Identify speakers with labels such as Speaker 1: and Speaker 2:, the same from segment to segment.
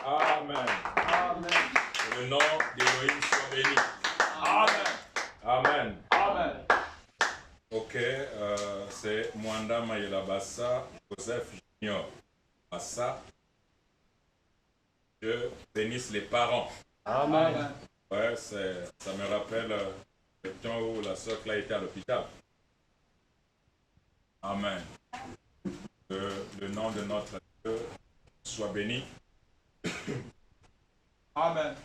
Speaker 1: Amen.
Speaker 2: Amen.
Speaker 1: Que le nom d'Élohim soit béni.
Speaker 2: Amen.
Speaker 1: Amen.
Speaker 2: Amen.
Speaker 1: Ok, c'est Mwanda Mayela Bassa, Joseph Junior Bassa. Dieu bénisse les parents.
Speaker 2: Amen.
Speaker 1: Ouais, ça me rappelle le temps où la sœur Cla était à l'hôpital. Amen. Que le nom de notre Dieu soit béni.
Speaker 2: Amen.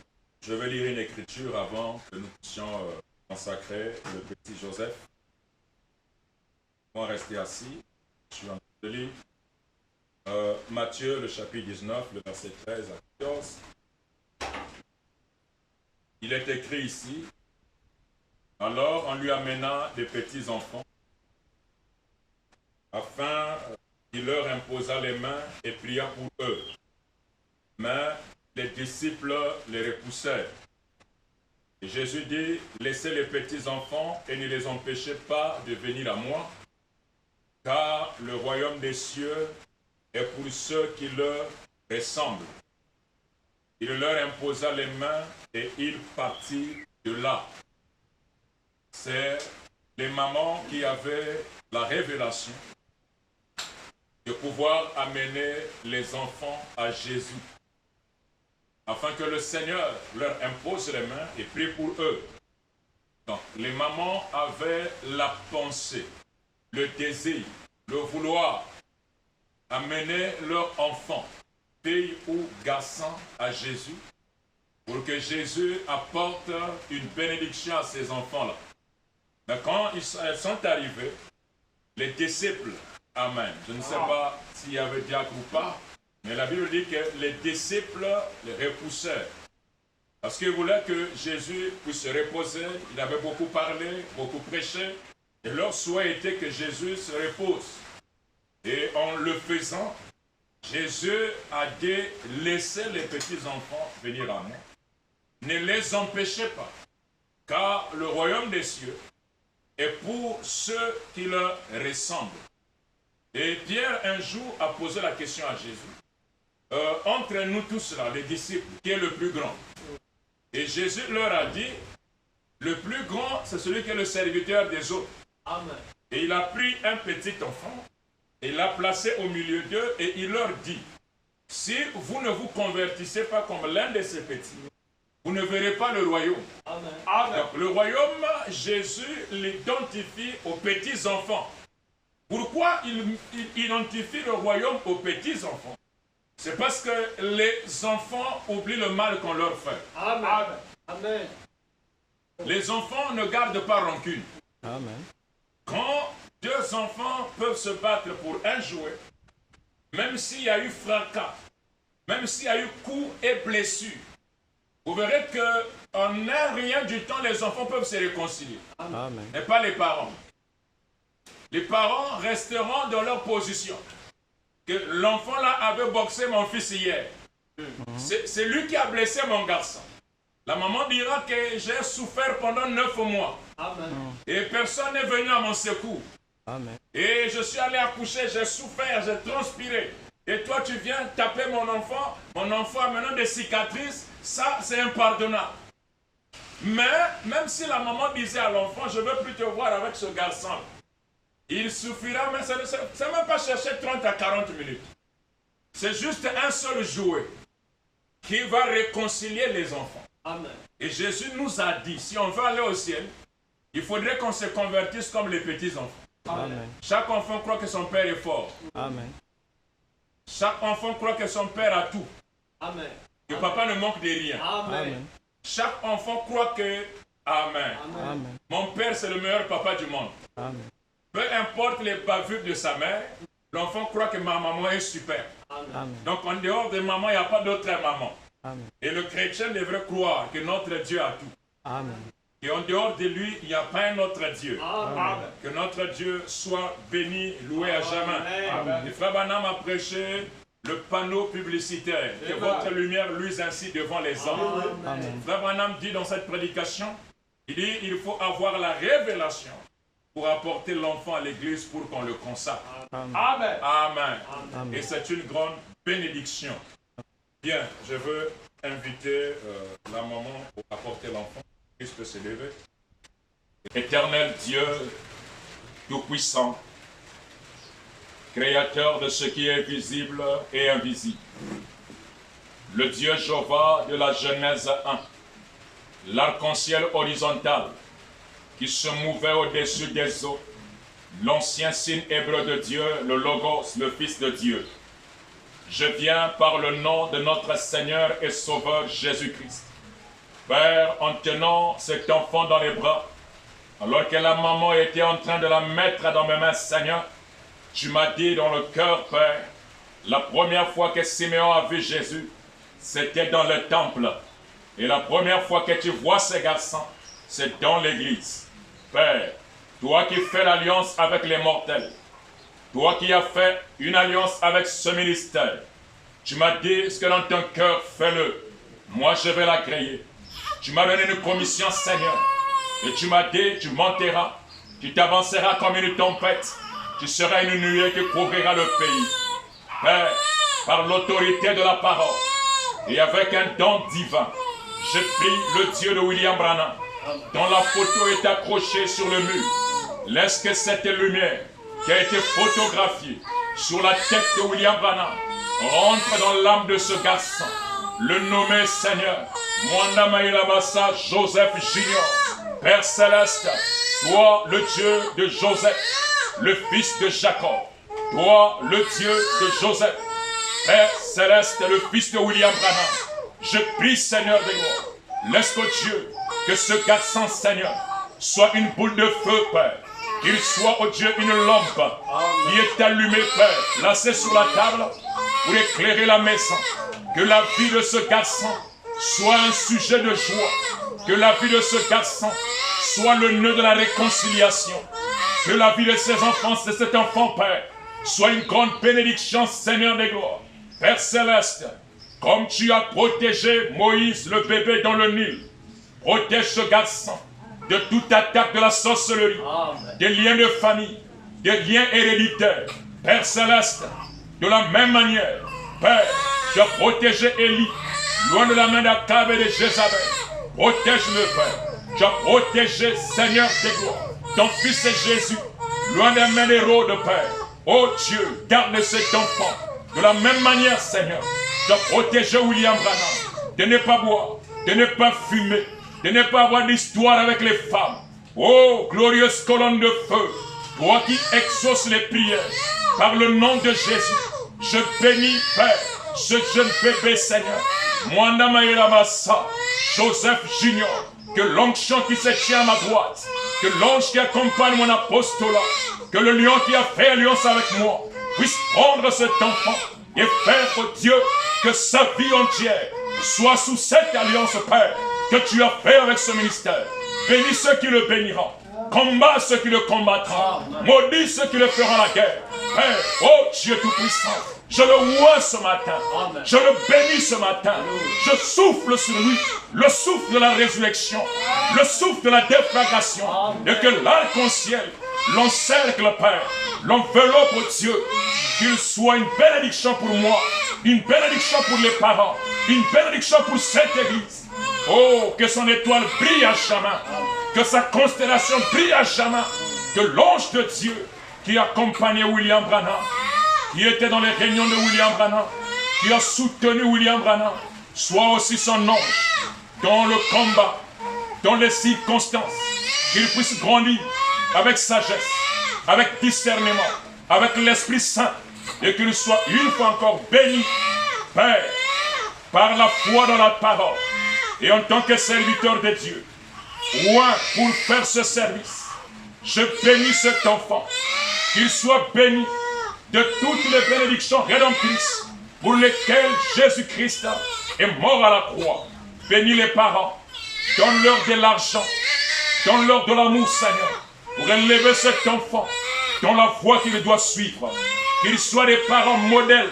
Speaker 1: Je vais lire une écriture avant que nous puissions consacrer le petit Joseph. On va rester assis. Je suis en train de lire Matthieu, le chapitre 19, le verset 13 à 14. Il est écrit ici, alors on lui amena des petits enfants, afin qu'il leur imposa les mains et pria pour eux. Mais les disciples les repoussèrent. Et Jésus dit, laissez les petits enfants et ne les empêchez pas de venir à moi, car le royaume des cieux est pour ceux qui leur ressemblent. Il leur imposa les mains et il partit de là. C'est les mamans qui avaient la révélation de pouvoir amener les enfants à Jésus, afin que le Seigneur leur impose les mains et prie pour eux. Donc, les mamans avaient la pensée, le désir, le vouloir amener leur enfant, fille ou garçon, à Jésus, pour que Jésus apporte une bénédiction à ces enfants-là. Mais quand ils sont arrivés, les disciples, amen, je ne sais pas s'il y avait diacre ou pas, mais la Bible dit que les disciples les repoussèrent. Parce qu'ils voulaient que Jésus puisse se reposer. Il avait beaucoup parlé, beaucoup prêché. Et leur souhait était que Jésus se repose. Et en le faisant, Jésus a dit, laissez les petits enfants venir à moi. Ne les empêchez pas. Car le royaume des cieux est pour ceux qui leur ressemblent. Et Pierre, un jour, a posé la question à Jésus. Entre nous tous là, les disciples, qui est le plus grand? Et Jésus leur a dit, le plus grand, c'est celui qui est le serviteur des autres.
Speaker 2: Amen.
Speaker 1: Et il a pris un petit enfant, et il l'a placé au milieu d'eux, et il leur dit, si vous ne vous convertissez pas comme l'un de ces petits, vous ne verrez pas le royaume.
Speaker 2: Amen. Amen.
Speaker 1: Donc, le royaume, Jésus l'identifie aux petits enfants. Pourquoi il identifie le royaume aux petits enfants? C'est parce que les enfants oublient le mal qu'on leur fait.
Speaker 2: Amen. Amen.
Speaker 1: Les enfants ne gardent pas rancune.
Speaker 3: Amen.
Speaker 1: Quand deux enfants peuvent se battre pour un jouet, même s'il y a eu fracas, même s'il y a eu coups et blessures, vous verrez qu'en un rien du temps, les enfants peuvent se réconcilier.
Speaker 3: Amen.
Speaker 1: Et pas les parents. Les parents resteront dans leur position. Que l'enfant là avait boxé mon fils hier. C'est lui qui a blessé mon garçon. La maman dira que j'ai souffert pendant 9 mois.
Speaker 2: Amen.
Speaker 1: Et personne n'est venu à mon secours.
Speaker 3: Amen.
Speaker 1: Et je suis allé accoucher, j'ai souffert, j'ai transpiré. Et toi tu viens taper mon enfant a maintenant des cicatrices, ça c'est impardonnable. Mais même si la maman disait à l'enfant, je ne veux plus te voir avec ce garçon, il suffira, mais ça ne même pas chercher 30 à 40 minutes. C'est juste un seul jouet qui va réconcilier les enfants.
Speaker 2: Amen.
Speaker 1: Et Jésus nous a dit, si on veut aller au ciel, il faudrait qu'on se convertisse comme les petits enfants.
Speaker 3: Amen.
Speaker 1: Chaque enfant croit que son père est fort.
Speaker 3: Amen.
Speaker 1: Chaque enfant croit que son père a tout.
Speaker 2: Amen.
Speaker 1: Que papa ne manque de rien.
Speaker 2: Amen.
Speaker 1: Chaque enfant croit que... Amen.
Speaker 3: Amen.
Speaker 1: Mon père, c'est le meilleur papa du monde.
Speaker 3: Amen.
Speaker 1: Peu importe les bavures de sa mère, l'enfant croit que ma maman est super.
Speaker 3: Amen.
Speaker 1: Donc en dehors de maman, il n'y a pas d'autre maman.
Speaker 3: Amen.
Speaker 1: Et le chrétien devrait croire que notre Dieu a tout.
Speaker 3: Amen.
Speaker 1: Et en dehors de lui, il n'y a pas un autre Dieu.
Speaker 2: Amen.
Speaker 1: Que notre Dieu soit béni, loué à jamais.
Speaker 2: Amen.
Speaker 1: Et Frère Branham a prêché le panneau publicitaire. Que votre lumière luise ainsi devant les hommes.
Speaker 3: Amen.
Speaker 1: Frère Branham dit dans cette prédication, il dit il faut avoir la révélation pour apporter l'enfant à l'église pour qu'on le consacre.
Speaker 3: Amen.
Speaker 2: Amen.
Speaker 1: Amen.
Speaker 3: Amen.
Speaker 1: Et c'est une grande bénédiction. Bien, je veux inviter la maman pour apporter l'enfant. Puisque c'est levé. Éternel Dieu, Tout-Puissant, Créateur de ce qui est visible et invisible, le Dieu Jéhovah de la Genèse 1, l'arc-en-ciel horizontal qui se mouvait au-dessus des eaux, l'ancien signe hébreu de Dieu, le Logos, le Fils de Dieu. Je viens par le nom de notre Seigneur et Sauveur Jésus-Christ. Père, en tenant cet enfant dans les bras, alors que la maman était en train de la mettre dans mes mains, Seigneur, tu m'as dit dans le cœur, Père, la première fois que Simeon a vu Jésus, c'était dans le temple. Et la première fois que tu vois ces garçons, c'est dans l'église. Père, toi qui fais l'alliance avec les mortels, toi qui as fait une alliance avec ce ministère, tu m'as dit ce que dans ton cœur, fais-le. Moi, je vais l'agréer. Tu m'as donné une commission, Seigneur. Et tu m'as dit, tu monteras, tu t'avanceras comme une tempête. Tu seras une nuée qui couvrira le pays. Père, par l'autorité de la parole et avec un don divin, je prie le Dieu de William Branham, dont la photo est accrochée sur le mur. Laisse que cette lumière qui a été photographiée sur la tête de William Branham rentre dans l'âme de ce garçon. Le nommer Seigneur, Mwandamaïlamassa Joseph Junior, Père Céleste, toi le Dieu de Joseph, le fils de Jacob, toi le Dieu de Joseph, Père Céleste, le fils de William Branham. Je prie Seigneur de gloire, laisse que Dieu, que ce garçon Seigneur soit une boule de feu, Père, qu'il soit, oh Dieu, une lampe qui est allumée, Père, placée sur la table pour éclairer la maison. Que la vie de ce garçon soit un sujet de joie. Que la vie de ce garçon soit le nœud de la réconciliation. Que la vie de ses enfants, de cet enfant, Père, soit une grande bénédiction, Seigneur des gloires. Père Céleste, comme tu as protégé Moïse, le bébé dans le Nil, protège ce garçon de toute attaque de la sorcellerie, des liens de famille, des liens héréditaires. Père Céleste, de la même manière, Père, tu as protégé Élie, loin de la main d'Akab et de Jézabel. Protège-le, Père. Tu as protégé, Seigneur des gloires, ton fils Jésus, loin de la main d'Hérode, Père. Oh Dieu, garde cet enfant. De la même manière, Seigneur, tu as protégé William Branham de ne pas boire, de ne pas fumer, de ne pas avoir d'histoire avec les femmes. Oh, glorieuse colonne de feu, toi qui exauces les prières, par le nom de Jésus, je bénis, Père, ce jeune bébé, Seigneur. Mwandamaïlamassa, Joseph Junior, que l'onction qui se tient à ma droite, que l'ange qui accompagne mon apostolat, que le lion qui a fait alliance avec moi, puisse prendre cet enfant et faire, oh Dieu, que sa vie entière soit sous cette alliance, Père, que tu as fait avec ce ministère. Bénis ceux qui le béniront. Combat ceux qui le combattront. Maudis ceux qui le feront la guerre. Père, oh Dieu Tout-Puissant, je le vois ce matin. Je le bénis ce matin. Je souffle sur lui le souffle de la résurrection, le souffle de la déflagration, et que l'arc-en-ciel l'encercle, Père, l'enveloppe, oh Dieu, qu'il soit une bénédiction pour moi, une bénédiction pour les parents, une bénédiction pour cette église. Oh, que son étoile brille à jamais, que sa constellation brille à jamais, que l'ange de Dieu qui accompagnait William Branham, qui était dans les réunions de William Branham, qui a soutenu William Branham, soit aussi son ange dans le combat, dans les circonstances, qu'il puisse grandir avec sagesse, avec discernement, avec l'Esprit Saint, et qu'il soit une fois encore béni, Père, par la foi dans la parole, et en tant que serviteur de Dieu, loin pour faire ce service. Je bénis cet enfant, qu'il soit béni de toutes les bénédictions rédemptrices pour lesquelles Jésus-Christ est mort à la croix. Bénis les parents, donne-leur de l'argent, donne-leur de l'amour, Seigneur, pour élever cet enfant dans la voie qu'il doit suivre. Qu'ils soient des parents modèles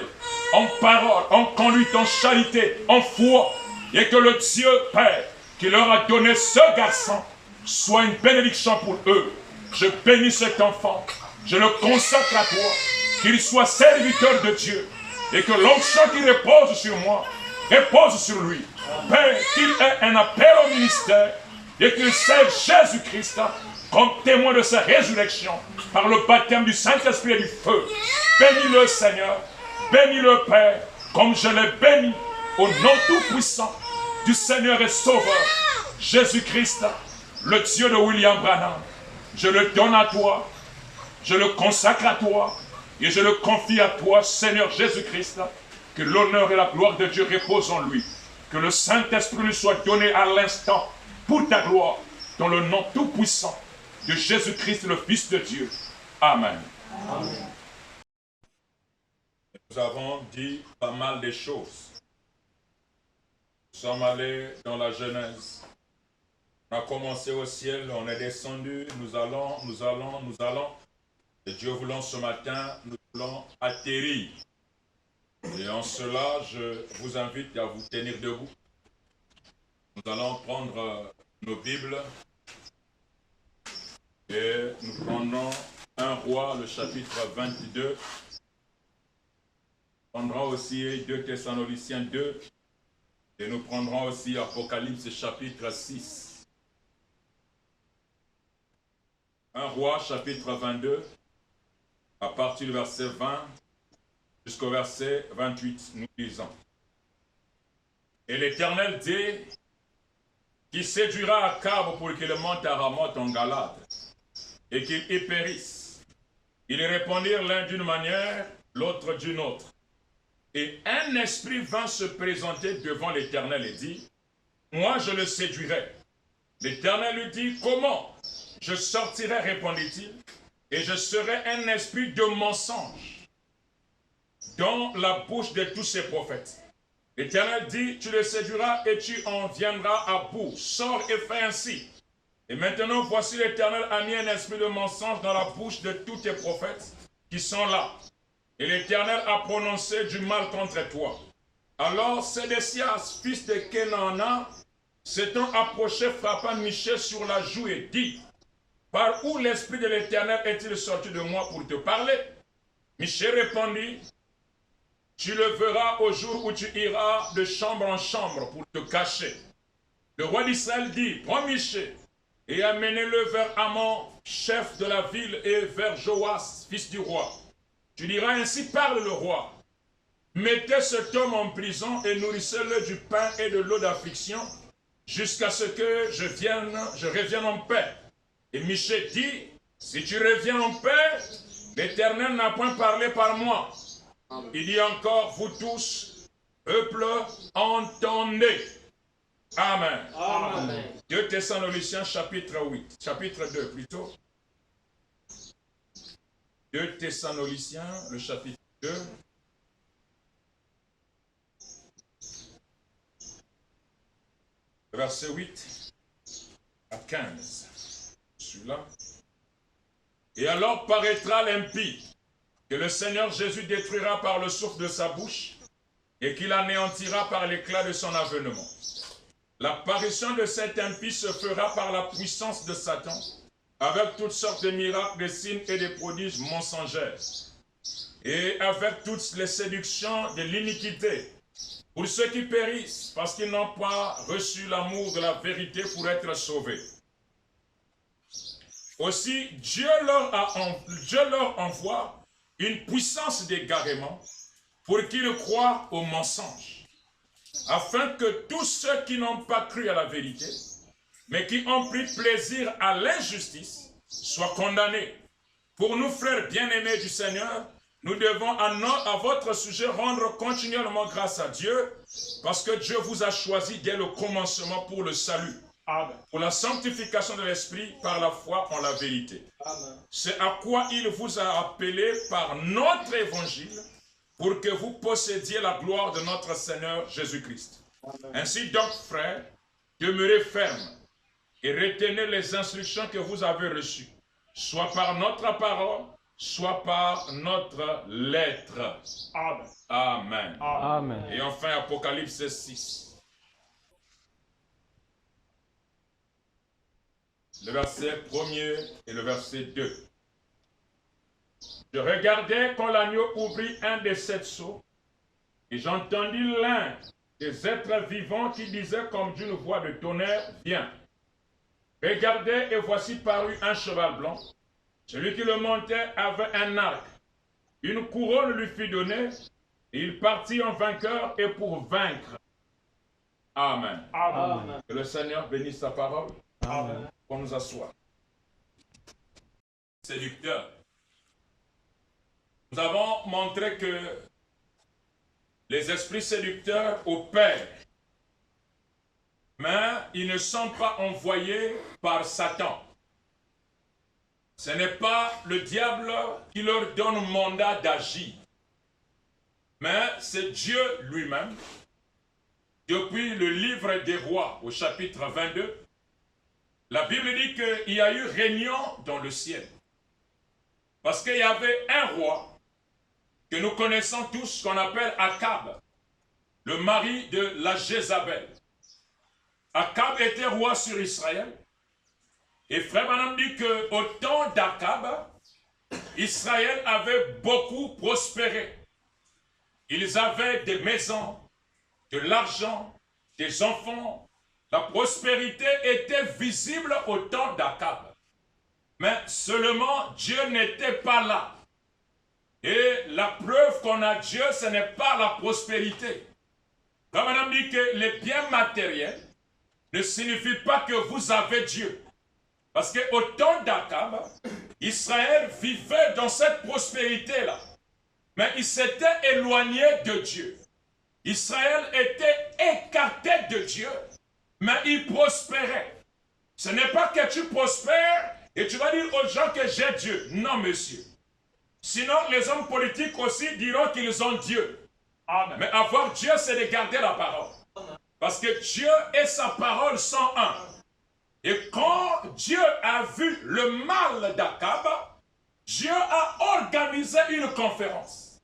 Speaker 1: en parole, en conduite, en charité, en foi, et que le Dieu Père qui leur a donné ce garçon soit une bénédiction pour eux. Je bénis cet enfant, je le consacre à toi, qu'il soit serviteur de Dieu, et que l'onction qui repose sur moi repose sur lui. Père, qu'il ait un appel au ministère et qu'il serve Jésus-Christ comme témoin de sa résurrection par le baptême du Saint-Esprit et du feu. Bénis-le, Seigneur. Bénis-le, Père, comme je l'ai béni au nom tout-puissant du Seigneur et Sauveur, Jésus-Christ, le Dieu de William Branham. Je le donne à toi, je le consacre à toi, et je le confie à toi, Seigneur Jésus-Christ, que l'honneur et la gloire de Dieu reposent en lui, que le Saint-Esprit lui soit donné à l'instant pour ta gloire, dans le nom tout-puissant de Jésus-Christ, le Fils de Dieu. Amen. Amen. Nous avons dit pas mal de choses. Nous sommes allés dans la Genèse. On a commencé au ciel, on est descendu, nous allons. Et Dieu voulant, ce matin, nous voulons atterrir. Et en cela, je vous invite à vous tenir debout. Nous allons prendre nos Bibles et nous prendrons 1 Roi, le chapitre 22. Nous prendrons aussi 2 Thessaloniciens 2 et nous prendrons aussi Apocalypse chapitre 6. 1 Roi, chapitre 22, à partir du verset 20 jusqu'au verset 28, nous lisons. Et l'Éternel dit, qui séduira Akab pour qu'il monte à Ramoth en Galade, et qu'il y périsse. Ils répondirent l'un d'une manière, l'autre d'une autre. Et un esprit vint se présenter devant l'Éternel et dit, moi je le séduirai. L'Éternel lui dit, comment? Je sortirai, répondit-il, et je serai un esprit de mensonge dans la bouche de tous ces prophètes. L'Éternel dit, tu le séduiras et tu en viendras à bout. Sors et fais ainsi. Et maintenant, voici l'Éternel a mis un esprit de mensonge dans la bouche de tous tes prophètes qui sont là. Et l'Éternel a prononcé du mal contre toi. Alors Sédécias, fils de Kenana, s'étant approché, frappa Michée sur la joue et dit, par où l'Esprit de l'Éternel est-il sorti de moi pour te parler? Michée répondit, tu le verras au jour où tu iras de chambre en chambre pour te cacher. Le roi d'Israël dit, prends Michée et amenez-le vers Amon, chef de la ville, et vers Joas, fils du roi. Tu diras ainsi, parle le roi. Mettez cet homme en prison et nourrissez-le du pain et de l'eau d'affliction jusqu'à ce que je revienne en paix. Et Michée dit, si tu reviens en paix, l'Éternel n'a point parlé par moi. Amen. Il dit encore, vous tous, peuple, entendez. Amen. Amen. 2 Thessaloniciens chapitre 2 plutôt. 2 Thessaloniciens, le chapitre 2. Verset 8 à 15. Celui-là. Et alors paraîtra l'impie, que le Seigneur Jésus détruira par le souffle de sa bouche, et qu'il anéantira par l'éclat de son avènement. L'apparition de cet impie se fera par la puissance de Satan, avec toutes sortes de miracles, de signes et de prodiges mensongers, et avec toutes les séductions de l'iniquité, pour ceux qui périssent, parce qu'ils n'ont pas reçu l'amour de la vérité pour être sauvés. Aussi, Dieu leur envoie une puissance d'égarement pour qu'ils croient au mensonge, afin que tous ceux qui n'ont pas cru à la vérité, mais qui ont pris plaisir à l'injustice, soient condamnés. Pour nous, frères bien-aimés du Seigneur, nous devons à votre sujet rendre continuellement grâce à Dieu, parce que Dieu vous a choisi dès le commencement pour le salut. Amen. Pour la sanctification de l'esprit par la foi en la vérité. C'est à quoi il vous a appelé par notre évangile pour que vous possédiez la gloire de notre Seigneur Jésus-Christ. Ainsi donc, frères, demeurez fermes et retenez les instructions que vous avez reçues, soit par notre parole, soit par notre lettre. Amen. Amen. Amen. Et enfin, Apocalypse 6. Le verset 1er et le verset 2. Je regardais quand l'agneau ouvrit un des 7 sceaux, et j'entendis l'un des êtres vivants qui disaient comme d'une voix de tonnerre, viens. Regardez, et voici parut un cheval blanc. Celui qui le montait avait un arc. Une couronne lui fut donnée, et il partit en vainqueur et pour vaincre. Amen.
Speaker 2: Amen.
Speaker 1: Que le Seigneur bénisse sa parole.
Speaker 2: Amen.
Speaker 1: On nous assoit. Séducteur. Nous avons montré que les esprits séducteurs opèrent, mais ils ne sont pas envoyés par Satan. Ce n'est pas le diable qui leur donne mandat d'agir, mais c'est Dieu lui-même. Depuis le livre des rois au chapitre 22, la Bible dit qu'il y a eu réunion dans le ciel. Parce qu'il y avait un roi que nous connaissons tous, qu'on appelle Akab, le mari de la Jézabel. Akab était roi sur Israël. Et Frère Branham dit qu'au temps d'Akab, Israël avait beaucoup prospéré. Ils avaient des maisons, de l'argent, des enfants. La prospérité était visible au temps d'Akab. Mais seulement Dieu n'était pas là. Et la preuve qu'on a Dieu, ce n'est pas la prospérité. Comme madame dit que les biens matériels ne signifient pas que vous avez Dieu. Parce qu'au temps d'Akab, Israël vivait dans cette prospérité-là. Mais il s'était éloigné de Dieu. Israël était écarté de Dieu, mais il prospérait. Ce n'est pas que tu prospères et tu vas dire aux gens que j'ai Dieu. Non, monsieur. Sinon, les hommes politiques aussi diront qu'ils ont Dieu. Amen. Mais avoir Dieu, c'est de garder la parole. Parce que Dieu et sa parole sont un. Et quand Dieu a vu le mal d'Akab, Dieu a organisé une conférence.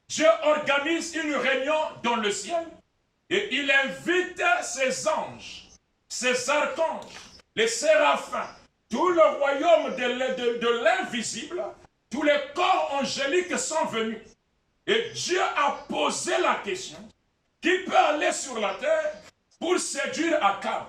Speaker 1: Dieu organise une réunion dans le ciel et il invite ses anges, ses archanges, les séraphins, tout le royaume de l'invisible, tous les corps angéliques sont venus. Et Dieu a posé la question, qui peut aller sur la terre pour séduire Akab?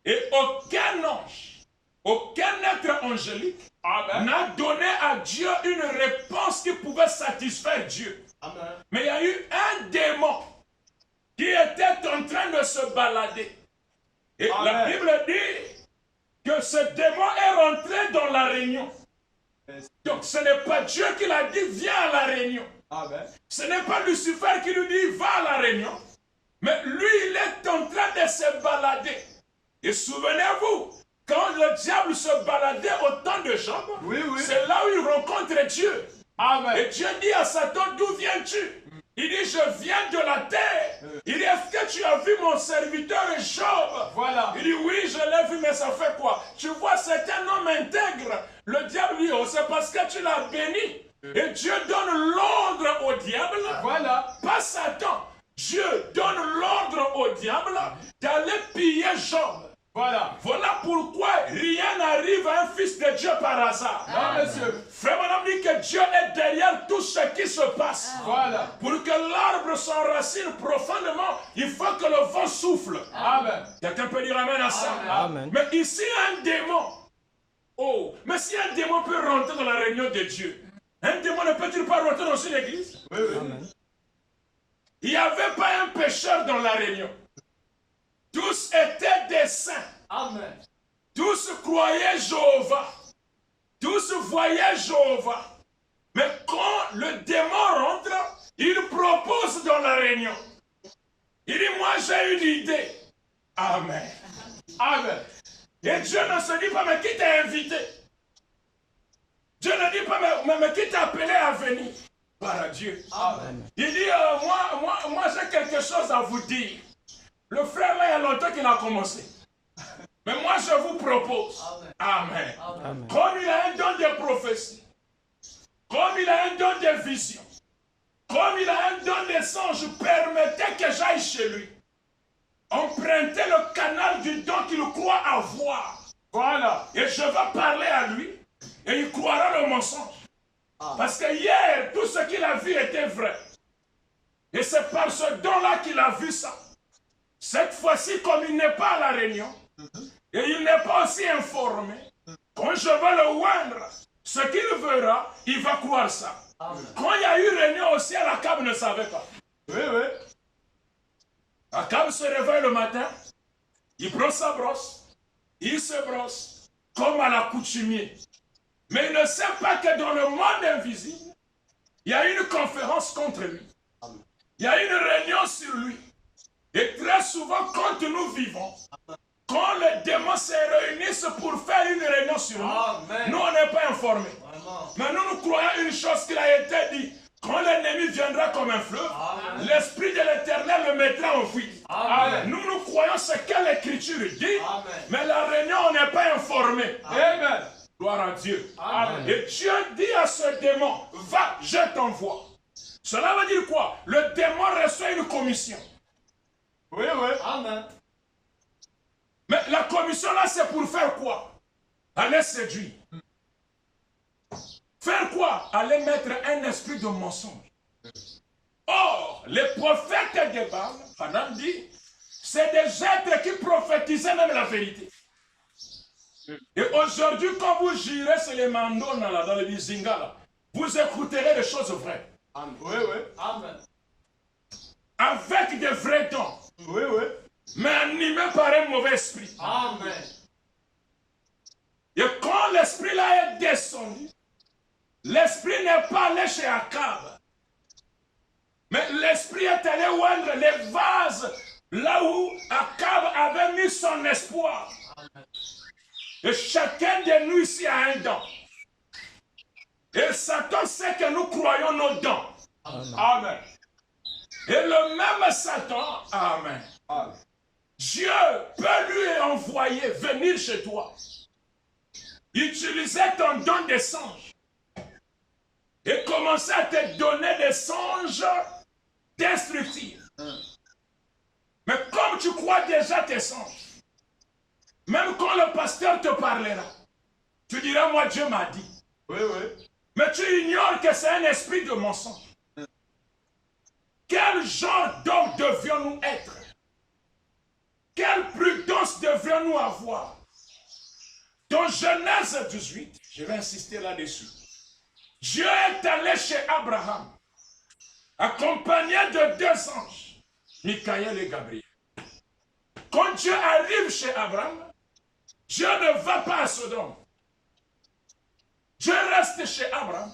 Speaker 1: Et aucun ange, aucun être angélique n'a donné à Dieu une réponse qui pouvait satisfaire Dieu. Amen. Mais il y a eu un démon qui était en train de se balader. Et Amen. La Bible dit que ce démon est rentré dans la réunion. Donc ce n'est pas Dieu qui l'a dit viens à la réunion. Amen. Ce n'est pas Lucifer qui lui dit va à la réunion. Mais lui il est en train de se balader. Et souvenez-vous, quand le diable se baladait au temps de Job, c'est là où il rencontre Dieu. Amen. Et Dieu dit à Satan, d'où viens-tu? Il dit, je viens de la terre. Il dit, est-ce que tu as vu mon serviteur Job? Voilà. Il dit, oui, je l'ai vu, mais ça fait quoi? Tu vois, c'est un homme intègre. Le diable dit, oh, c'est parce que tu l'as béni. Et Dieu donne l'ordre au diable, voilà. Pas Satan. Dieu donne l'ordre au diable d'aller piller Job. Voilà. Voilà pourquoi rien n'arrive à un fils de Dieu par hasard. Non, monsieur. Frère, madame dit que Dieu est derrière tout ce qui se passe. Voilà. Pour que l'arbre s'enracine profondément, il faut que le vent souffle. Amen. Quelqu'un peut dire amen à ça. Amen. Mais ici, un démon. Oh, mais si un démon peut rentrer dans la réunion de Dieu, un démon ne peut-il pas rentrer dans une église? Oui, oui. Amen. Il n'y avait pas un pécheur dans la réunion. Tous étaient des saints. Amen. Tous croyaient Jéhovah. Tous voyaient Jéhovah. Mais quand le démon rentre, il propose dans la réunion. Il dit, moi j'ai une idée. Amen. Amen. Et Dieu ne se dit pas, mais qui t'a invité? Dieu ne dit pas, mais qui t'a appelé à venir? Par Dieu. Amen. Il dit, moi j'ai quelque chose à vous dire. Le frère là, il y a longtemps qu'il a commencé. Mais moi, je vous propose. Amen. Amen. Comme il a un don de prophétie, comme il a un don de vision, comme il a un don des anges, permettez que j'aille chez lui. Empruntez le canal du don qu'il croit avoir. Voilà. Et je vais parler à lui. Et il croira le mensonge. Parce que hier, tout ce qu'il a vu était vrai. Et c'est par ce don-là qu'il a vu ça. Cette fois-ci, comme il n'est pas à la réunion, et il n'est pas aussi informé, quand je vais le oindre, ce qu'il verra, il va croire ça.
Speaker 2: Amen.
Speaker 1: Quand il y a eu réunion aussi, Akab ne savait pas.
Speaker 2: Oui, oui.
Speaker 1: Akab se réveille le matin, il prend sa brosse, il se brosse, comme à l'accoutumier. Mais il ne sait pas que dans le monde invisible, il y a une conférence contre lui. Il y a une réunion sur lui. Et très souvent, quand nous vivons, quand les démons se réunissent pour faire une réunion sur nous,
Speaker 2: Amen.
Speaker 1: nous, on n'est pas informés.
Speaker 2: Vraiment.
Speaker 1: Mais nous croyons une chose qui a été dit. Quand l'ennemi viendra comme un fleuve,
Speaker 2: Amen.
Speaker 1: l'Esprit de l'Éternel le mettra en fuite.
Speaker 2: Amen.
Speaker 1: Nous croyons ce que l'Écriture dit,
Speaker 2: Amen.
Speaker 1: mais la réunion, on n'est pas informé.
Speaker 2: Amen.
Speaker 1: Gloire à Dieu.
Speaker 2: Amen.
Speaker 1: Et Dieu dit à ce démon, va, je t'envoie. Cela veut dire quoi? Le démon reçoit une commission.
Speaker 2: Oui, oui. Amen.
Speaker 1: Mais la commission là, c'est pour faire quoi? Aller séduire. Faire quoi? Aller mettre un esprit de mensonge. Or, les prophètes de Baal, Hanan dit, c'est des êtres qui prophétisaient même la vérité. Et aujourd'hui, quand vous girez sur les mandons là, dans les bizinga, là, vous écouterez des choses vraies.
Speaker 2: Amen. Oui, oui. Amen.
Speaker 1: Avec des vrais dons.
Speaker 2: Oui, oui.
Speaker 1: Mais animé par un mauvais esprit.
Speaker 2: Amen.
Speaker 1: Et quand l'esprit là est descendu, l'esprit n'est pas allé chez Akab. Mais l'esprit est allé oindre les vases là où Akab avait mis son espoir. Et chacun de nous ici a un don. Et Satan sait que nous croyons nos dons. Amen. Et le même Satan, amen.
Speaker 2: Amen.
Speaker 1: Dieu peut lui envoyer venir chez toi. Utiliser ton don des songes. Et commencer à te donner des songes destructifs. Mais comme tu crois déjà tes songes, même quand le pasteur te parlera, tu diras, moi Dieu m'a dit.
Speaker 2: Oui, oui.
Speaker 1: Mais tu ignores que c'est un esprit de mensonge. Quel genre d'homme devions-nous être? Quelle prudence devrions-nous avoir? Dans Genèse 18, je vais insister là-dessus. Dieu est allé chez Abraham, accompagné de deux anges, Michaël et Gabriel. Quand Dieu arrive chez Abraham, Dieu ne va pas à Sodome. Dieu reste chez Abraham,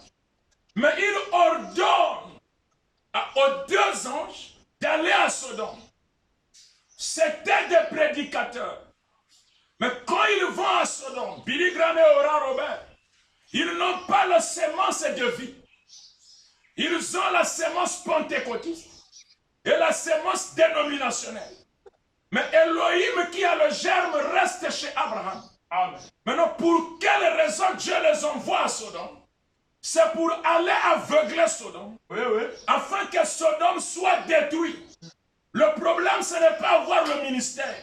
Speaker 1: mais il ordonne aux deux anges d'aller à Sodome. C'était des prédicateurs. Mais quand ils vont à Sodome, Billy Graham et Ora Robert, ils n'ont pas la sémence de vie. Ils ont la sémence pentecôtiste et la sémence dénominationnelle. Mais Elohim qui a le germe reste chez Abraham. Amen. Maintenant, pour quelle raison Dieu les envoie à Sodome? C'est pour aller aveugler Sodome.
Speaker 2: Oui, oui.
Speaker 1: Afin que Sodome soit détruit. Le problème, ce n'est pas avoir le ministère.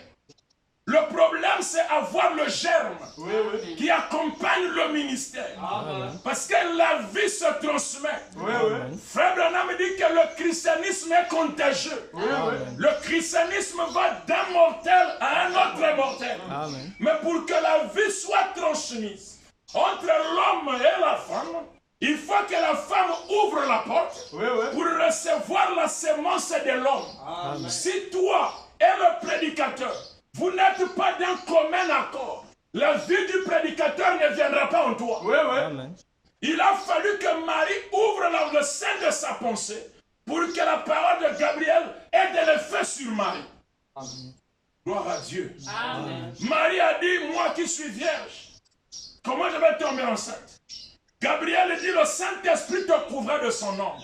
Speaker 1: Le problème, c'est avoir le germe
Speaker 2: Oui, oui.
Speaker 1: qui accompagne le ministère.
Speaker 2: Amen.
Speaker 1: Parce que la vie se transmet.
Speaker 2: Oui, oui.
Speaker 1: Frère Branham dit que le christianisme est contagieux.
Speaker 2: Oui, oui.
Speaker 1: Le christianisme va d'un mortel à un autre mortel.
Speaker 3: Amen.
Speaker 1: Mais pour que la vie soit transmise entre l'homme et la femme, il faut que la femme ouvre la porte
Speaker 2: Oui, oui.
Speaker 1: pour recevoir la sémence de l'homme.
Speaker 2: Amen.
Speaker 1: Si toi et le prédicateur, vous n'êtes pas d'un commun accord, la vie du prédicateur ne viendra pas en toi.
Speaker 2: Oui, oui.
Speaker 3: Amen.
Speaker 1: Il a fallu que Marie ouvre le sein de sa pensée pour que la parole de Gabriel ait de l'effet sur Marie.
Speaker 2: Amen.
Speaker 1: Gloire à Dieu.
Speaker 2: Amen.
Speaker 1: Marie a dit, moi qui suis vierge, comment je vais tomber enceinte? Gabriel dit, le Saint-Esprit te couvrira de son ombre.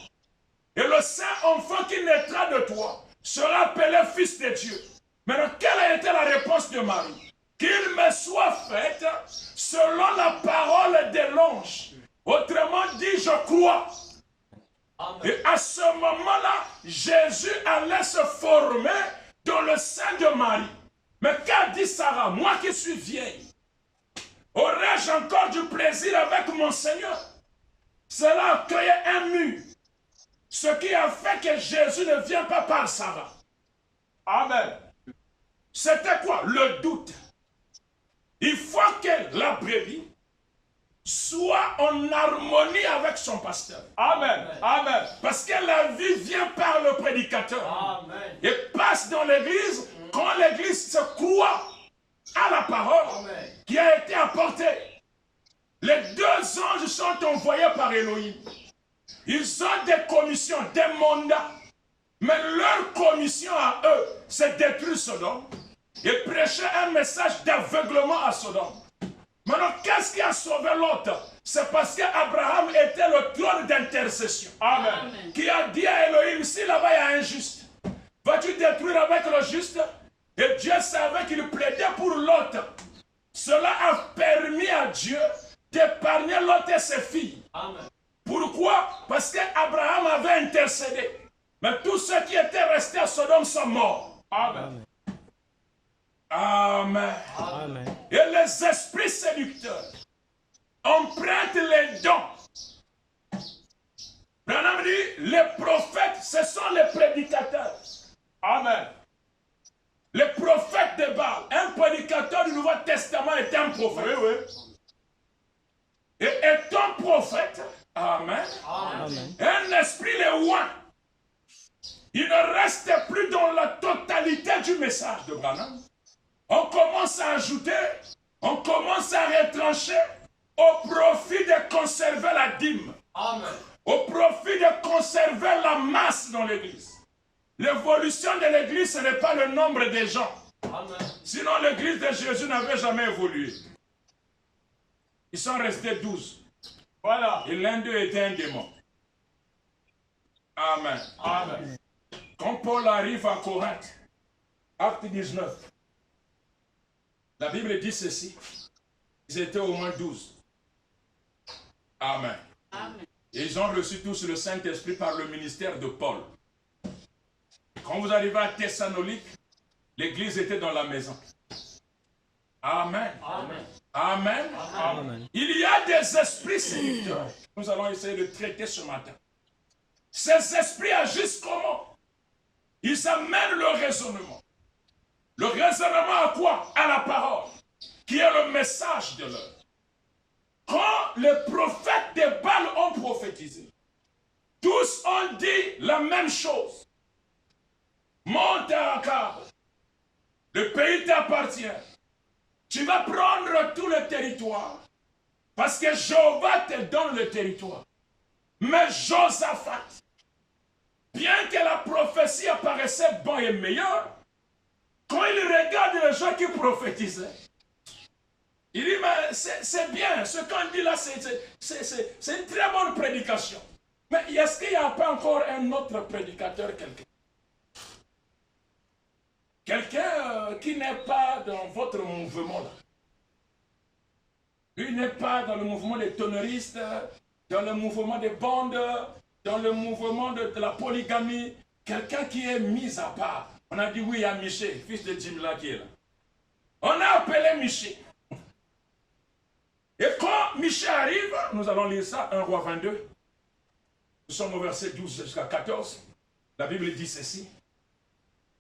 Speaker 1: Et le Saint-Enfant qui naîtra de toi sera appelé Fils de Dieu. Maintenant, quelle a été la réponse de Marie? Qu'il me soit fait selon la parole de l'ange. Autrement dit, je crois.
Speaker 2: Amen.
Speaker 1: Et à ce moment-là, Jésus allait se former dans le sein de Marie. Mais qu'a dit Sarah? Moi qui suis vieille, aurais-je encore du plaisir avec mon Seigneur? Cela a créé un mur. Ce qui a fait que Jésus ne vient pas par Sarah.
Speaker 2: Amen.
Speaker 1: c'était quoi? Le doute. Il faut que la brebis soit en harmonie avec son pasteur.
Speaker 3: Amen. Amen.
Speaker 1: Parce que la vie vient par le prédicateur.
Speaker 2: Amen.
Speaker 1: Et passe dans l'église quand l'église se croit à la parole
Speaker 2: Amen.
Speaker 1: qui a été apportée. Les deux anges sont envoyés par Elohim. Ils ont des commissions, des mandats. Mais leur commission à eux, c'est détruire Sodome et prêcher un message d'aveuglement à Sodome. Maintenant, qu'est-ce qui a sauvé l'autre? C'est parce qu'Abraham était le trône d'intercession.
Speaker 3: Amen.
Speaker 1: Qui a dit à Elohim, si là-bas il y a un juste, vas-tu détruire avec le juste? Et Dieu savait qu'il plaidait pour l'autre. Cela a permis à Dieu d'épargner l'autre et ses filles.
Speaker 2: Amen.
Speaker 1: Pourquoi? Parce qu'Abraham avait intercédé. Mais tous ceux qui étaient restés à Sodome sont morts.
Speaker 3: Amen.
Speaker 1: Amen.
Speaker 2: Amen.
Speaker 1: Et les esprits séducteurs empruntent les dons. Branham dit, les prophètes, ce sont les prédicateurs.
Speaker 3: Amen.
Speaker 1: Les prophètes de Baal. Un prédicateur du Nouveau Testament est un prophète.
Speaker 3: Oui, oui.
Speaker 1: Et étant prophète, amen,
Speaker 2: Amen.
Speaker 1: un esprit les oint. Il ne reste plus dans la totalité du message de Branham. On commence à ajouter, on commence à retrancher au profit de conserver la dîme,
Speaker 2: Amen.
Speaker 1: au profit de conserver la masse dans l'église. L'évolution de l'église, ce n'est pas le nombre de gens.
Speaker 2: Amen.
Speaker 1: Sinon, l'église de Jésus n'avait jamais évolué. Ils sont restés 12.
Speaker 3: Voilà.
Speaker 1: Et l'un d'eux était un démon. Amen.
Speaker 3: Amen.
Speaker 1: Quand Paul arrive à Corinthe, acte 19, la Bible dit ceci. Ils étaient au moins 12. Amen.
Speaker 2: Amen.
Speaker 1: Et ils ont reçu tous le Saint-Esprit par le ministère de Paul. Quand vous arrivez à Thessalonique, l'église était dans la maison. Amen.
Speaker 2: Amen.
Speaker 1: Amen.
Speaker 2: Amen.
Speaker 1: Il y a des esprits séducteurs. Nous allons essayer de traiter ce matin. Ces esprits agissent comment? Ils amènent le raisonnement. Le raisonnement à quoi? À la parole, qui est le message de l'heure. Quand les prophètes de Baal ont prophétisé, tous ont dit la même chose. Monte à Akab, le pays t'appartient. Tu vas prendre tout le territoire, parce que Jéhovah te donne le territoire. Mais Josaphat, bien que la prophétie apparaissait bonne et meilleure, quand il regarde les gens qui prophétisaient, il dit, mais c'est bien, ce qu'on dit là, c'est une très bonne prédication. Mais est-ce qu'il n'y a pas encore un autre prédicateur, quelqu'un qui n'est pas dans votre mouvement là? Lui n'est pas dans le mouvement des tonneristes, dans le mouvement des bandes, dans le mouvement de la polygamie. Quelqu'un qui est mis à part. On a dit oui à Miché, fils de Jimla qui est là. On a appelé Miché. Et quand Miché arrive, nous allons lire ça, 1 Roi 22. Nous sommes au verset 12 jusqu'à 14. La Bible dit ceci.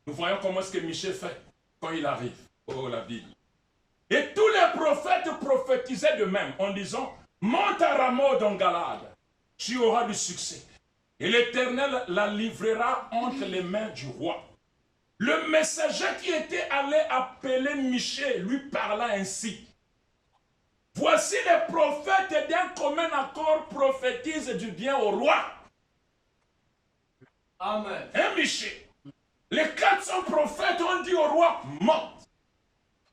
Speaker 1: Nous voyons comment est-ce que Miché fait quand il arrive. Oh, la Bible. Et tous les prophètes prophétisaient de même en disant, monte à Ramoth en Galade, tu auras du succès. Et l'Éternel la livrera entre les mains du roi. Le messager qui était allé appeler Miché lui parla ainsi. Voici les prophètes d'un commun accord prophétisent du bien au roi.
Speaker 2: Amen.
Speaker 1: Hein, Miché? Les 400 prophètes ont dit au roi, monte.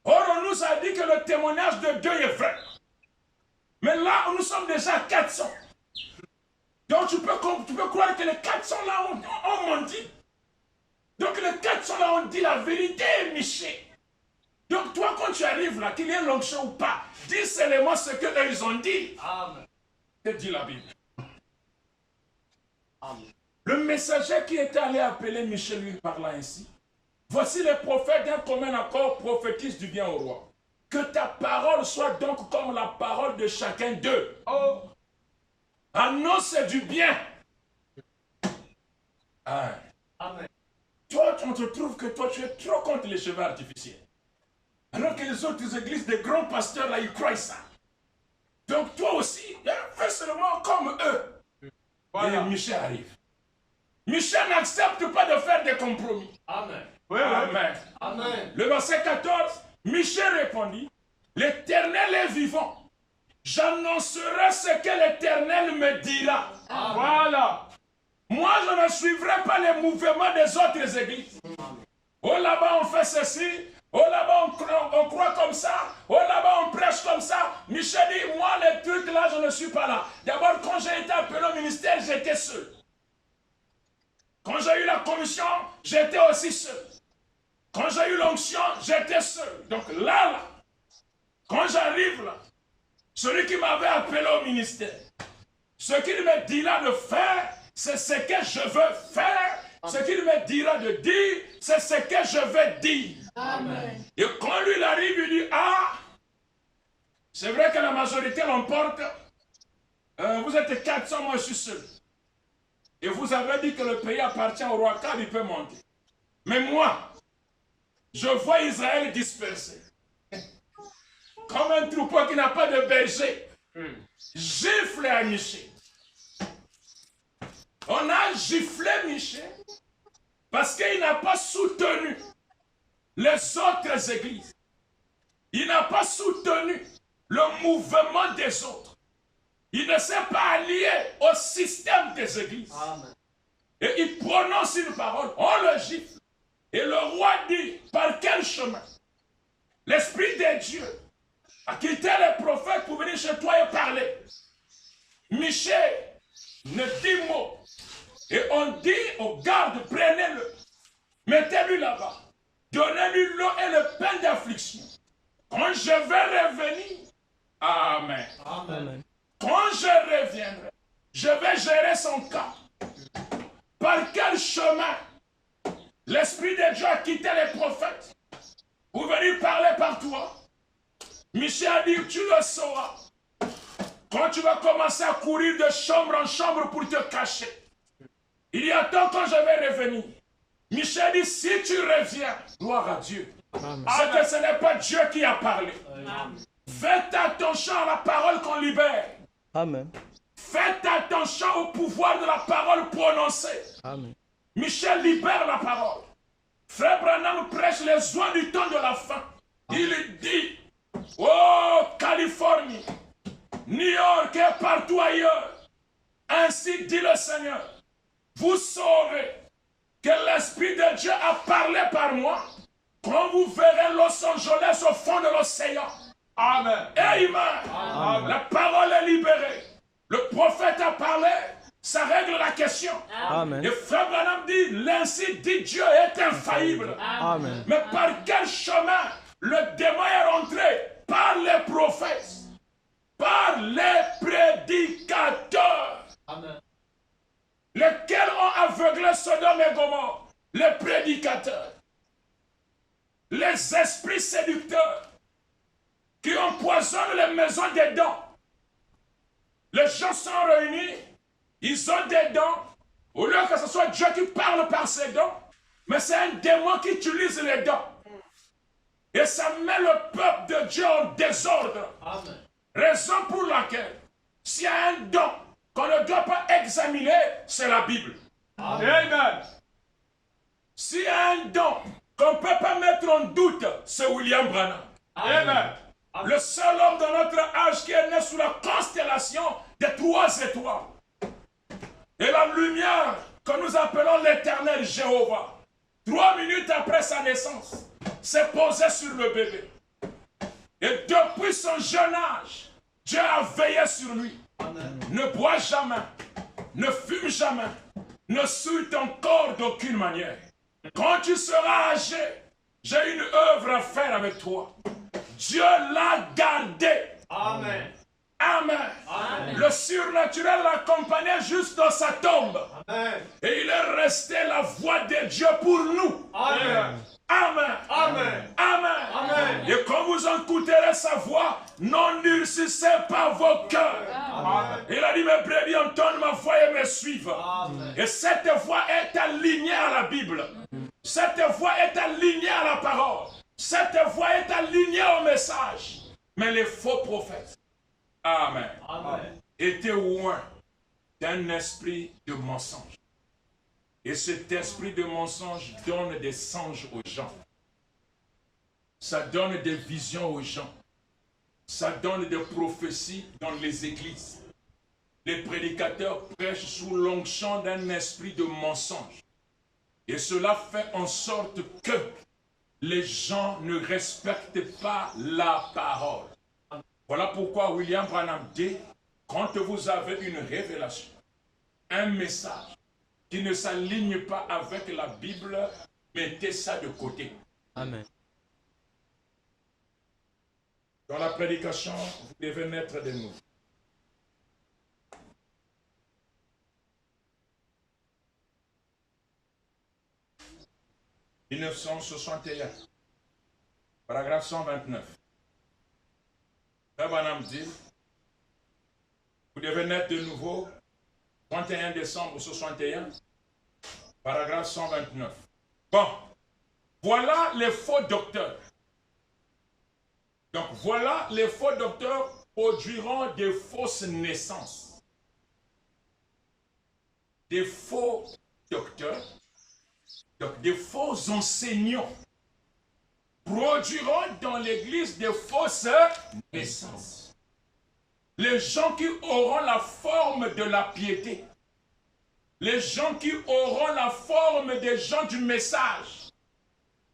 Speaker 1: Or, on nous a dit que le témoignage de Dieu est vrai. Mais là, nous sommes déjà 400. Donc, tu peux croire que les 400 là ont menti. Donc, les 400 là ont dit la vérité, Miché. Donc, toi, quand tu arrives là, qu'il y ait l'onction ou pas, dis seulement ce qu'eux, ils ont dit.
Speaker 2: Amen.
Speaker 1: Que dit la Bible?
Speaker 2: Amen.
Speaker 1: Le messager qui était allé appeler Miché lui parla ainsi. Voici les prophètes d'un commun accord prophétisent du bien au roi. Que ta parole soit donc comme la parole de chacun d'eux. Oh! Annonce du bien. Amen.
Speaker 2: Amen.
Speaker 1: Toi, on te trouve que toi, tu es trop contre les cheveux artificiels. Alors que les autres églises, des grands pasteurs, là, ils croient ça. Donc toi aussi, fais seulement comme eux.
Speaker 3: Voilà.
Speaker 1: Et Michel arrive. Michel n'accepte pas de faire des compromis.
Speaker 3: Amen.
Speaker 1: Oui, Amen.
Speaker 3: Amen.
Speaker 1: Le verset 14, Michel répondit, l'Éternel est vivant. J'annoncerai ce que l'Éternel me dira.
Speaker 3: Amen. Voilà.
Speaker 1: Moi, je ne suivrai pas les mouvements des autres églises. Oh, là-bas, on fait ceci. Oh, là-bas, on croit comme ça. Oh, là-bas, on prêche comme ça. Michel dit, moi, les trucs là, je ne suis pas là. D'abord, quand j'ai été appelé au ministère, j'étais seul. Quand j'ai eu la commission, j'étais aussi seul. Quand j'ai eu l'onction, j'étais seul. Donc là, quand j'arrive là, celui qui m'avait appelé au ministère, ce qu'il me dira de faire, c'est ce que je veux faire. Ce qu'il me dira de dire, c'est ce que je vais dire.
Speaker 3: Amen.
Speaker 1: Et quand lui il arrive, il dit, ah, c'est vrai que la majorité l'emporte. Vous êtes 400, moi je suis seul. Et vous avez dit que le pays appartient au roi Akab, il peut monter. Mais moi, je vois Israël dispersé. Comme un troupeau qui n'a pas de berger. Gifle à Michel. On a giflé Michel parce qu'il n'a pas soutenu les autres églises. Il n'a pas soutenu le mouvement des autres. Il ne s'est pas allié au système des églises.
Speaker 3: Amen.
Speaker 1: Et il prononce une parole, on le gifle. Et le roi dit, par quel chemin l'Esprit de Dieu a quitté les prophètes pour venir chez toi et parler. Michel ne dit mot. Et on dit aux gardes, prenez-le, mettez-lui là-bas, donnez-lui l'eau et le pain d'affliction. Quand je vais revenir, Amen.
Speaker 3: Amen.
Speaker 1: Quand je reviendrai, je vais gérer son cas. Par quel chemin l'Esprit de Dieu a quitté les prophètes pour venir parler par toi? Michel a dit, tu le sauras. Quand tu vas commencer à courir de chambre en chambre pour te cacher, il y a temps quand je vais revenir. Michel dit, si tu reviens, gloire à Dieu, c'est que ce n'est pas Dieu qui a parlé.
Speaker 3: Amen.
Speaker 1: Faites attention à la parole qu'on libère.
Speaker 2: Amen.
Speaker 1: Faites attention au pouvoir de la parole prononcée.
Speaker 2: Amen.
Speaker 1: Michel libère la parole. Frère Branham prêche les soins du temps de la fin. Il dit, oh Californie, New York et partout ailleurs, ainsi dit le Seigneur, vous saurez que l'Esprit de Dieu a parlé par moi quand vous verrez Los Angeles au fond de l'océan.
Speaker 3: Amen.
Speaker 1: Amen.
Speaker 3: Amen.
Speaker 1: La parole est libérée. Le prophète a parlé, ça règle la question.
Speaker 2: Amen.
Speaker 1: Et Frère Branham dit, l'ainsi dit Dieu est infaillible.
Speaker 2: Amen.
Speaker 1: Mais par quel chemin le démon est rentré? Par les prophètes, par les prédicateurs.
Speaker 3: Amen.
Speaker 1: Lesquels ont aveuglé Sodome et Gomorrhe? Les prédicateurs. Les esprits séducteurs qui empoisonnent les maisons des dents. Les gens sont réunis, ils ont des dents. Au lieu que ce soit Dieu qui parle par ses dents, mais c'est un démon qui utilise les dents. Et ça met le peuple de Dieu en désordre.
Speaker 3: Amen.
Speaker 1: Raison pour laquelle, s'il y a un don qu'on ne doit pas examiner, c'est la Bible.
Speaker 3: Amen.
Speaker 1: S'il y a un don qu'on ne peut pas mettre en doute, c'est William Branham.
Speaker 3: Amen.
Speaker 1: Le seul homme de notre âge qui est né sous la constellation des 3 étoiles. Et la lumière que nous appelons l'éternel Jéhovah, 3 minutes après sa naissance, s'est posée sur le bébé. Et depuis son jeune âge, Dieu a veillé sur lui.
Speaker 3: Amen.
Speaker 1: Ne bois jamais, ne fume jamais, ne souille ton corps d'aucune manière. Quand tu seras âgé, j'ai une œuvre à faire avec toi. Dieu l'a gardé.
Speaker 3: Amen.
Speaker 1: Amen.
Speaker 3: Amen.
Speaker 1: Le surnaturel l'accompagnait juste dans sa tombe.
Speaker 3: Amen.
Speaker 1: Et il est resté la voix de Dieu pour nous.
Speaker 3: Amen.
Speaker 1: Amen.
Speaker 3: Amen.
Speaker 1: Amen.
Speaker 3: Amen.
Speaker 1: Et quand vous écouterez sa voix, n'endurcissez pas vos cœurs.
Speaker 3: Amen.
Speaker 1: Il a dit, mes brebis entendent ma voix et me suivent.
Speaker 3: Amen.
Speaker 1: Et cette voix est alignée à la Bible. Cette voix est alignée à la parole. Cette voix est alignée au message. Mais les faux prophètes, amen, étaient loin d'un esprit de mensonge. Et cet esprit de mensonge donne des songes aux gens. Ça donne des visions aux gens. Ça donne des prophéties dans les églises. Les prédicateurs prêchent sous l'onction d'un esprit de mensonge. Et cela fait en sorte que les gens ne respectent pas la parole. Voilà pourquoi William Branham dit, quand vous avez une révélation, un message qui ne s'aligne pas avec la Bible, mettez ça de côté.
Speaker 2: Amen.
Speaker 1: Dans la prédication, vous devez naître de nouveau. « 1961, paragraphe 129. Branham dit, vous devez naître de nouveau, 31 décembre 61, paragraphe 129. Bon, voilà les faux docteurs. Donc voilà, les faux docteurs produiront des fausses naissances. Des faux docteurs, donc des faux enseignants, produiront dans l'église des fausses naissances. Les gens qui auront la forme de la piété, les gens qui auront la forme des gens du message,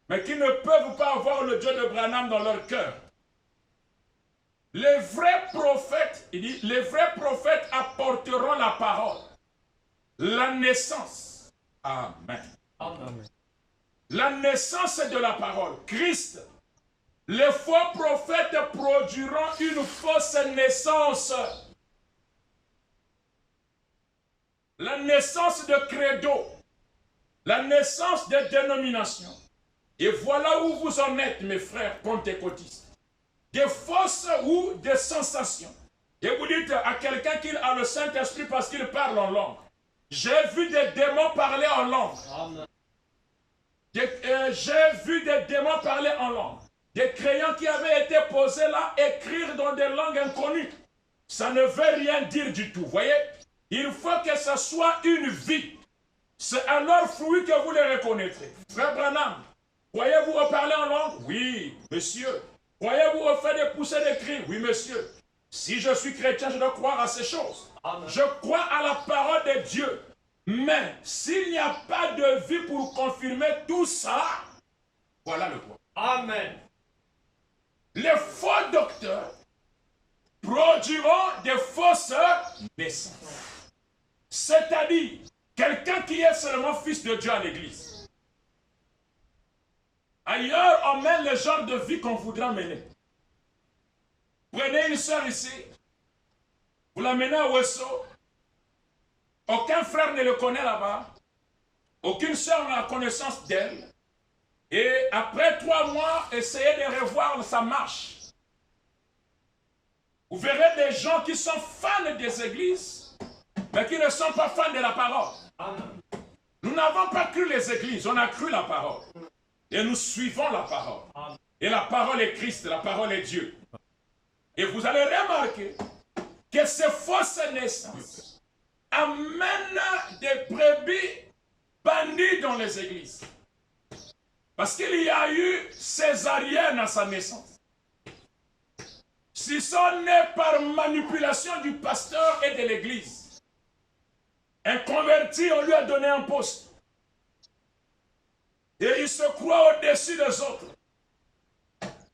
Speaker 1: mais qui ne peuvent pas avoir le Dieu de Branham dans leur cœur. Les vrais prophètes, il dit, les vrais prophètes apporteront la parole, la naissance. Amen.
Speaker 2: Amen.
Speaker 1: La naissance de la parole, Christ. Les faux prophètes produiront une fausse naissance. La naissance de credo, la naissance de dénomination. Et voilà où vous en êtes, mes frères pentecôtistes. Des fausses ou des sensations. Et vous dites à quelqu'un qu'il a le Saint-Esprit parce qu'il parle en langue. J'ai vu des démons parler en langue. J'ai vu des démons parler en langue. Des crayons qui avaient été posés là, écrire dans des langues inconnues. Ça ne veut rien dire du tout, voyez? Il faut que ce soit une vie. C'est à leur fruit que vous les reconnaîtrez. Frère Branham, croyez-vous reparler en langue? Oui, monsieur. Croyez-vous refaire des poussées de cris? Oui, monsieur. Si je suis chrétien, je dois croire à ces choses. Amen. Je crois à la parole de Dieu. Mais s'il n'y a pas de vie pour confirmer tout ça, voilà le point. Amen. Les faux docteurs produiront des fausses naissances. C'est-à-dire, quelqu'un qui est seulement fils de Dieu à l'église. Ailleurs, on mène le genre de vie qu'on voudra mener. Prenez une soeur ici, vous la menez à Ouesso, aucun frère ne le connaît là-bas, aucune soeur n'a connaissance d'elle, et après 3 mois, essayez de revoir sa marche. Vous verrez des gens qui sont fans des églises, mais qui ne sont pas fans de la parole. Nous n'avons pas cru les églises, on a cru la parole. Et nous suivons la parole. Et la parole est Christ, la parole est Dieu. Et vous allez remarquer que ces fausses naissances amènent des brebis bandies dans les églises. Parce qu'il y a eu césarienne à sa naissance. S'ils sont nés par manipulation du pasteur et de l'église, un converti, on lui a donné un poste. Et il se croit au-dessus des autres.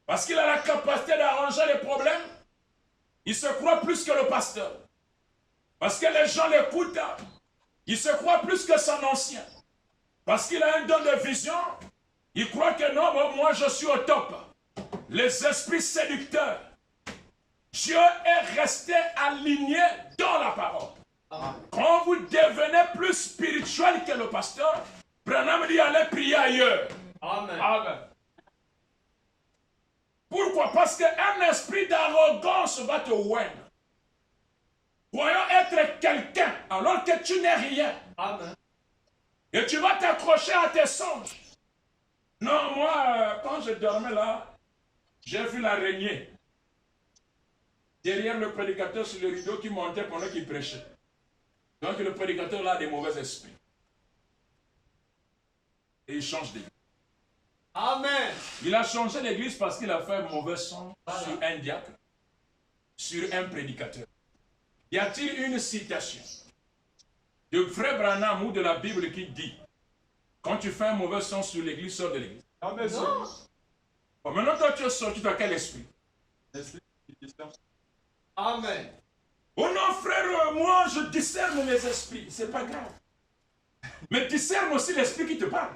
Speaker 1: Parce qu'il a la capacité d'arranger les problèmes, il se croit plus que le pasteur. Parce que les gens l'écoutent, il se croit plus que son ancien. Parce qu'il a un don de vision, il croit que non, bon, moi je suis au top. Les esprits séducteurs. Dieu est resté aligné dans la parole. Quand vous devenez plus spirituel que le pasteur, Branham dit allez prier ailleurs. Amen. Amen. Pourquoi? Parce qu'un esprit d'arrogance va te oindre. Voyons être quelqu'un alors que tu n'es rien. Amen. Et tu vas t'accrocher à tes songes. Non, moi, quand je dormais là, j'ai vu l'araignée derrière le prédicateur sur le rideau qui montait pendant qu'il prêchait. Donc le prédicateur là a des mauvais esprits. Et il change d'église.
Speaker 3: Amen.
Speaker 1: Il a changé l'église parce qu'il a fait un mauvais son sur un diacre, sur un prédicateur. Y a-t-il une citation de Frère Branham ou de la Bible qui dit quand tu fais un mauvais son sur l'église, sors de l'église?
Speaker 3: Amen.
Speaker 1: Bon, maintenant toi tu es sorti dans quel esprit?
Speaker 3: Amen.
Speaker 1: Oh non frère, moi je discerne les esprits, c'est pas grave. Mais discerne aussi l'esprit qui te parle.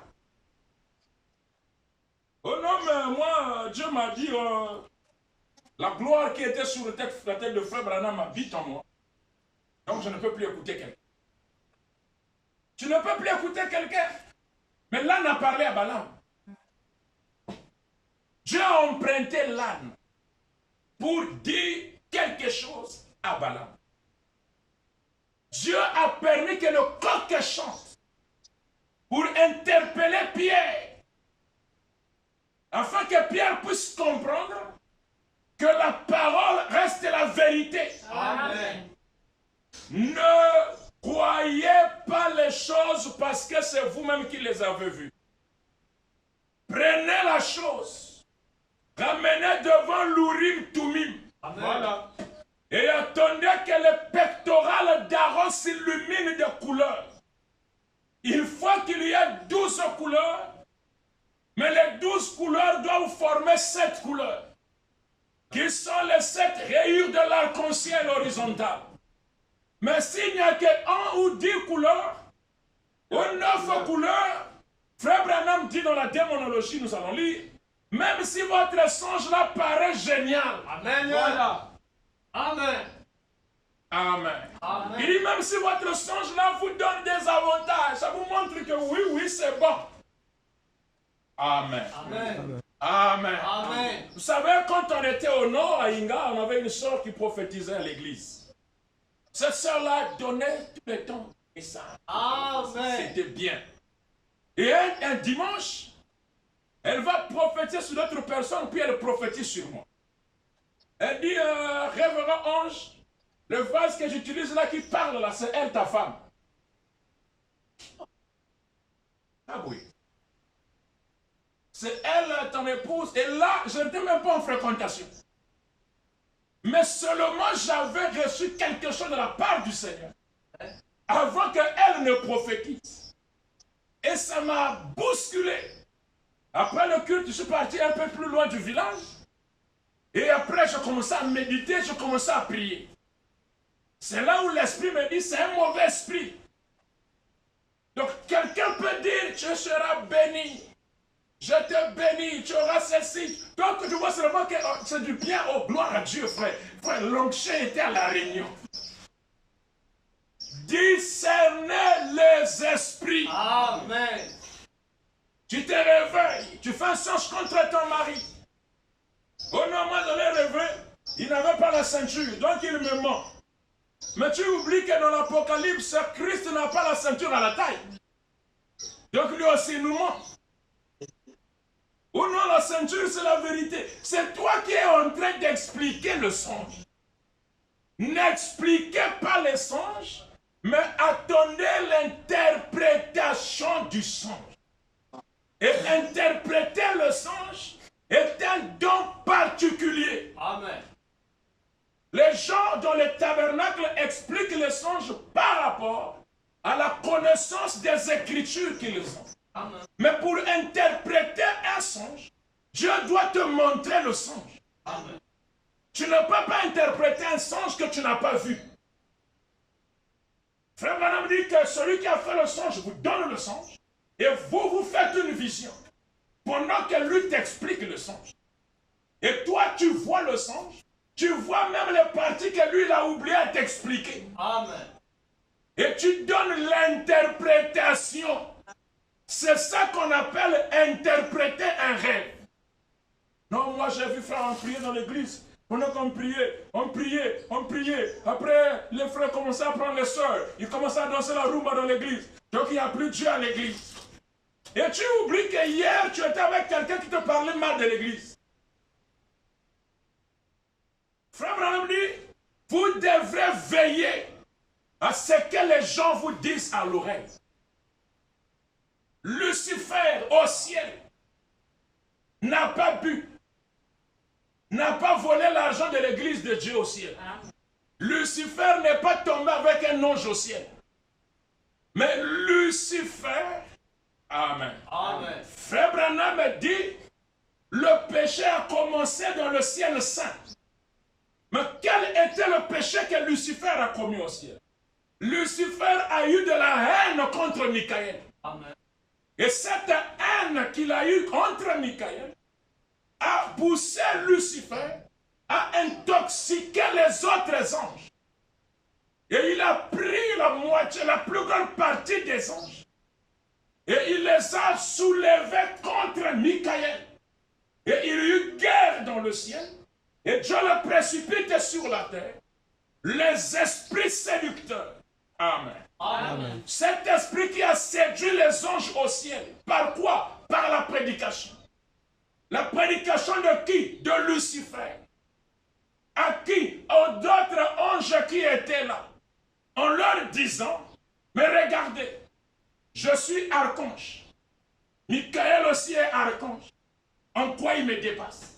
Speaker 1: Oh non, mais moi, Dieu m'a dit, la gloire qui était sur la tête de Frère Branham habite en moi. Donc je ne peux plus écouter quelqu'un. Tu ne peux plus écouter quelqu'un. Mais l'âne a parlé à Balaam. Dieu a emprunté l'âne pour dire quelque chose à Balaam. Dieu a permis que le coq chante pour interpeller Pierre. Afin que Pierre puisse comprendre que la parole reste la vérité.
Speaker 3: Amen.
Speaker 1: Ne croyez pas les choses parce que c'est vous-même qui les avez vues. Prenez la chose, ramenez devant l'Urim Tumim.
Speaker 3: Voilà.
Speaker 1: Et attendez que le pectoral d'Aaron s'illumine de couleurs. Il faut qu'il y ait 12 couleurs. Mais les 12 couleurs doivent former 7 couleurs, qui sont les 7 rayures de l'arc-en-ciel horizontal. Mais s'il n'y a que 1 ou 10 couleurs, ou 9 couleurs, Frère Branham dit dans la démonologie, nous allons lire, même si votre songe là paraît génial.
Speaker 3: Amen. Voilà. Amen.
Speaker 1: Amen.
Speaker 3: Amen.
Speaker 1: Il dit même si votre songe là vous donne des avantages, ça vous montre que oui, c'est bon. Amen.
Speaker 3: Amen.
Speaker 1: Amen.
Speaker 3: Amen.
Speaker 1: Vous savez, quand on était au nord, à Inga, on avait une sœur qui prophétisait à l'église. Cette sœur-là donnait tout le temps et ça.
Speaker 3: Amen.
Speaker 1: C'était bien. Et un dimanche, elle va prophétiser sur d'autres personnes, puis elle prophétise sur moi. Elle dit, révérend ange, le vase que j'utilise là qui parle là, c'est elle, ta femme. Ah oui. C'est elle, ton épouse. Et là, je n'étais même pas en fréquentation. Mais seulement j'avais reçu quelque chose de la part du Seigneur. Avant qu'elle ne prophétise. Et ça m'a bousculé. Après le culte, je suis parti un peu plus loin du village. Et après, je commençais à méditer, je commençais à prier. C'est là où l'esprit me dit, c'est un mauvais esprit. Donc, quelqu'un peut dire, tu seras béni. Je te bénis, tu auras ceci. Donc tu vois seulement que c'est du bien. Oh, gloire à Dieu, frère. Frère, l'onction était à la réunion. Discernez les esprits.
Speaker 3: Amen.
Speaker 1: Tu te réveilles, tu fais un songe contre ton mari. Au moment de le réveil, il n'avait pas la ceinture, donc il me ment. Mais tu oublies que dans l'Apocalypse, Christ n'a pas la ceinture à la taille. Donc lui aussi nous ment. Ou non, la ceinture, c'est la vérité. C'est toi qui es en train d'expliquer le songe. N'expliquez pas les songes, mais attendez l'interprétation du songe. Et interpréter le songe est un don particulier.
Speaker 3: Amen.
Speaker 1: Les gens dans le tabernacle expliquent les songes par rapport à la connaissance des Écritures qu'ils ont.
Speaker 3: Amen.
Speaker 1: Mais pour interpréter un songe, Dieu doit te montrer le songe.
Speaker 3: Amen.
Speaker 1: Tu ne peux pas interpréter un songe que tu n'as pas vu. Frère Branham dit que celui qui a fait le songe vous donne le songe et vous faites une vision pendant que lui t'explique le songe. Et toi, tu vois le songe, tu vois même les parties que lui il a oublié à t'expliquer.
Speaker 3: Amen.
Speaker 1: Et tu donnes l'interprétation. C'est ça qu'on appelle interpréter un rêve. Non, moi j'ai vu frère en prier dans l'église. Pendant qu'on priait, on priait, on priait. Après, les frères commençaient à prendre les sœurs. Ils commençaient à danser la rumba dans l'église. Donc il n'y a plus Dieu à l'église. Et tu oublies que hier, tu étais avec quelqu'un qui te parlait mal de l'église. Frère Branham dit, vous devrez veiller à ce que les gens vous disent à l'oreille. Lucifer au ciel n'a pas bu, n'a pas volé l'argent de l'église de Dieu au ciel. Lucifer n'est pas tombé avec un ange au ciel. Mais Lucifer, amen.
Speaker 3: Amen.
Speaker 1: Frère Branham dit, le péché a commencé dans le ciel saint. Mais quel était le péché que Lucifer a commis au ciel? Lucifer a eu de la haine contre Michael.
Speaker 3: Amen.
Speaker 1: Et cette haine qu'il a eue contre Michael a poussé Lucifer à intoxiquer les autres anges. Et il a pris la moitié, la plus grande partie des anges. Et il les a soulevés contre Michael. Et il y a eu guerre dans le ciel. Et Dieu le précipite sur la terre. Les esprits séducteurs. Amen.
Speaker 3: Amen.
Speaker 1: Cet esprit qui a séduit les anges au ciel. Par quoi? Par la prédication. La prédication de qui? De Lucifer. À qui? Aux d'autres anges qui étaient là. En leur disant, mais regardez, je suis archange. Michael aussi est archange. En quoi il me dépasse?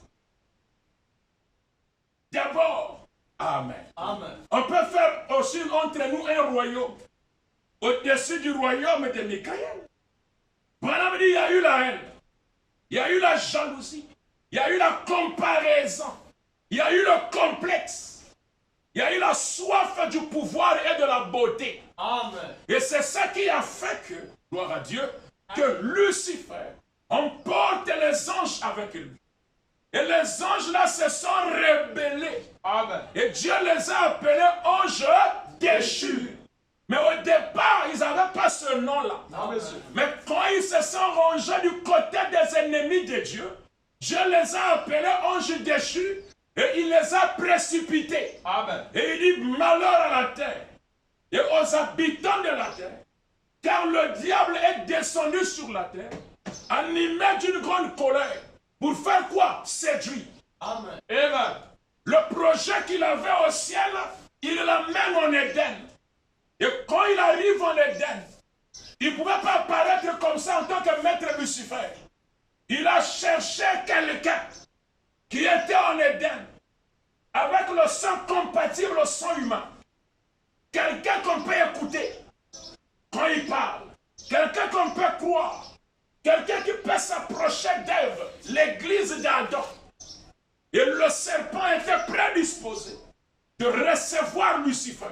Speaker 1: D'abord, amen.
Speaker 3: Amen.
Speaker 1: On peut faire aussi entre nous un royaume. Au-dessus du royaume de Michael. Branham dit, il y a eu la haine. Il y a eu la jalousie. Il y a eu la comparaison. Il y a eu le complexe. Il y a eu la soif du pouvoir et de la beauté.
Speaker 3: Amen.
Speaker 1: Et c'est ça qui a fait que, gloire à Dieu, que Lucifer emporte les anges avec lui. Et les anges là se sont rebellés.
Speaker 3: Amen.
Speaker 1: Et Dieu les a appelés anges déchus. Mais au départ, ils n'avaient pas ce nom-là.
Speaker 3: Non, monsieur.
Speaker 1: Mais quand ils se sont rangés du côté des ennemis de Dieu, Dieu les a appelés anges déchus et il les a précipités.
Speaker 3: Amen.
Speaker 1: Et il dit malheur à la terre et aux habitants de la terre, car le diable est descendu sur la terre, animé d'une grande colère. Pour faire quoi? Séduire.
Speaker 3: Amen. Amen.
Speaker 1: Le projet qu'il avait au ciel, il l'amène en Éden. Et quand il arrive en Éden, il ne pouvait pas apparaître comme ça en tant que maître Lucifer. Il a cherché quelqu'un qui était en Éden, avec le sang compatible au sang humain. Quelqu'un qu'on peut écouter quand il parle. Quelqu'un qu'on peut croire. Quelqu'un qui peut s'approcher d'Ève, l'église d'Adam. Et le serpent était prédisposé de recevoir Lucifer.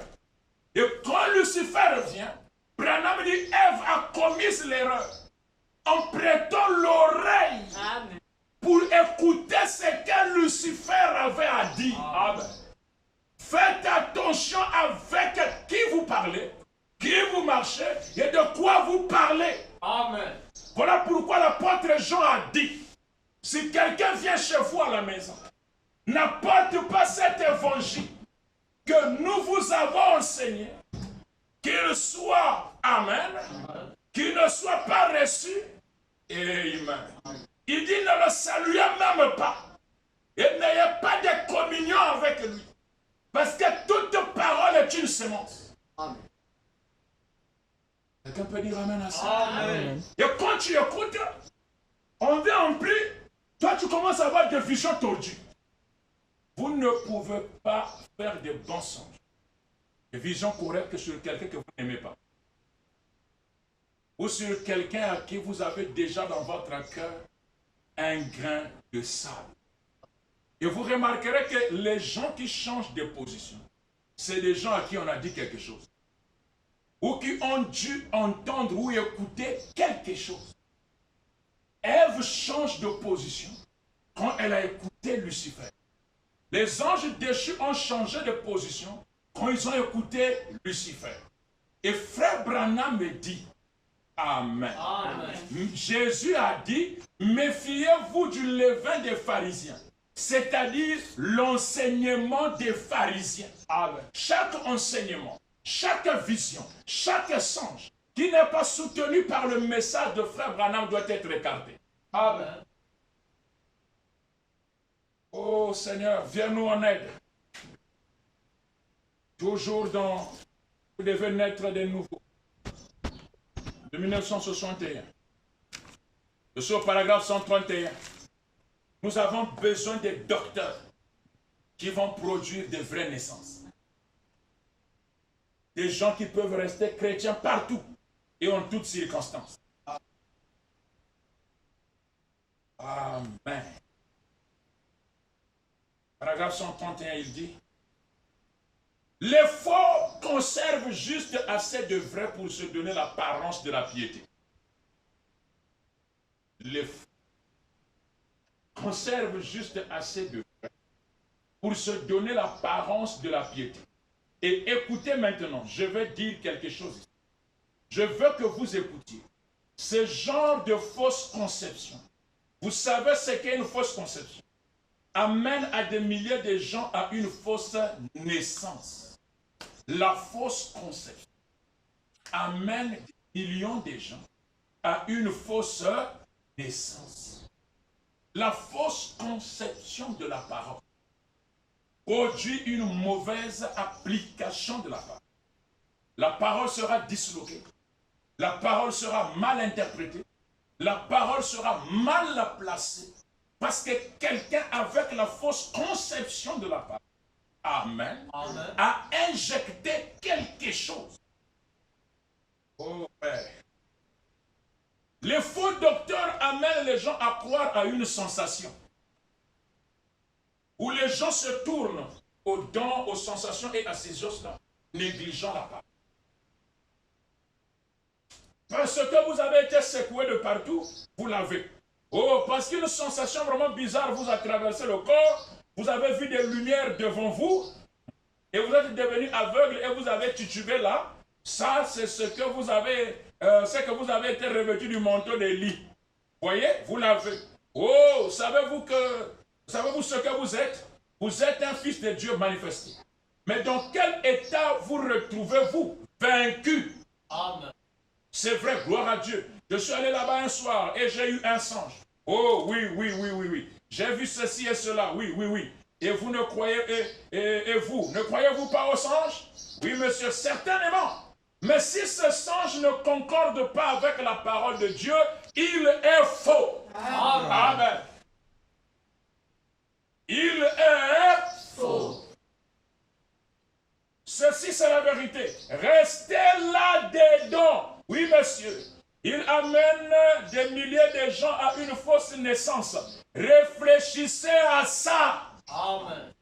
Speaker 1: Et quand Lucifer vient, Branham dit, Ève a commis l'erreur en prêtant l'oreille pour écouter ce que Lucifer avait à dire. Amen. Faites attention avec qui vous parlez, qui vous marchez et de quoi vous parlez.
Speaker 3: Amen.
Speaker 1: Voilà pourquoi l'apôtre Jean a dit, si quelqu'un vient chez vous à la maison, n'apporte pas cet évangile que nous vous avons enseigné, qu'il soit, amen, qu'il ne soit pas reçu, amen. Il dit ne le saluez même pas et n'ayez pas de communion avec lui, parce que toute parole est une sémence.
Speaker 3: Amen.
Speaker 1: Quelqu'un peut dire amen à ça?
Speaker 3: Amen.
Speaker 1: Et quand tu écoutes, on vient en plus, toi tu commences à avoir des visions tordues. Vous ne pouvez pas faire des bons songes, des visions correctes sur quelqu'un que vous n'aimez pas. Ou sur quelqu'un à qui vous avez déjà dans votre cœur un grain de sable. Et vous remarquerez que les gens qui changent de position, c'est des gens à qui on a dit quelque chose. Ou qui ont dû entendre ou écouter quelque chose. Ève change de position quand elle a écouté Lucifer. Les anges déchus ont changé de position quand ils ont écouté Lucifer. Et frère Branham me dit, amen.
Speaker 3: Amen.
Speaker 1: Jésus a dit, méfiez-vous du levain des pharisiens. C'est-à-dire l'enseignement des pharisiens. Amen. Chaque enseignement, chaque vision, chaque songe qui n'est pas soutenu par le message de frère Branham doit être écarté.
Speaker 3: Amen.
Speaker 1: Oh Seigneur, viens-nous en aide. Toujours dans, vous devez naître de nouveau. De 1961. Je suis au paragraphe 131. Nous avons besoin des docteurs qui vont produire de vraies naissances. Des gens qui peuvent rester chrétiens partout et en toutes circonstances. Amen. Paragraphe 131, il dit: les faux conservent juste assez de vrai pour se donner l'apparence de la piété. Les faux conservent juste assez de vrai pour se donner l'apparence de la piété. Et écoutez maintenant, je vais dire quelque chose ici. Je veux que vous écoutiez. Ce genre de fausse conception, vous savez ce qu'est une fausse conception, amène à des milliers de gens à une fausse naissance. La fausse conception amène des millions de gens à une fausse naissance. La fausse conception de la parole produit une mauvaise application de la parole. La parole sera disloquée. La parole sera mal interprétée. La parole sera mal placée. Parce que quelqu'un avec la fausse conception de la parole, amen,
Speaker 3: Amen,
Speaker 1: a injecté quelque chose. Oh Père. Les faux docteurs amènent les gens à croire à une sensation. Où les gens se tournent aux dons, aux sensations et à ces choses-là, négligeant la parole. Parce que vous avez été secoué de partout, vous l'avez. Oh, parce qu'une sensation vraiment bizarre vous a traversé le corps, vous avez vu des lumières devant vous, et vous êtes devenu aveugle et vous avez titubé là. Ça, c'est ce que vous avez, été revêtu du manteau d'Élie. Voyez, vous l'avez. Oh, savez-vous ce que vous êtes? Vous êtes un fils de Dieu manifesté. Mais dans quel état vous retrouvez-vous? Vaincu.
Speaker 3: Amen.
Speaker 1: C'est vrai, gloire à Dieu. Je suis allé là-bas un soir et j'ai eu un songe. Oh oui, oui, oui, oui, oui. J'ai vu ceci et cela, oui, oui, oui. Et vous ne croyez, et vous, ne croyez-vous pas au songe? Oui, monsieur, certainement. Mais si ce songe ne concorde pas avec la parole de Dieu, il est faux.
Speaker 3: Amen.
Speaker 1: Amen. Il est faux. Ceci, c'est la vérité. Restez là-dedans. Oui, monsieur. Il amène des milliers de gens à une fausse naissance. Réfléchissez à ça.
Speaker 3: Amen.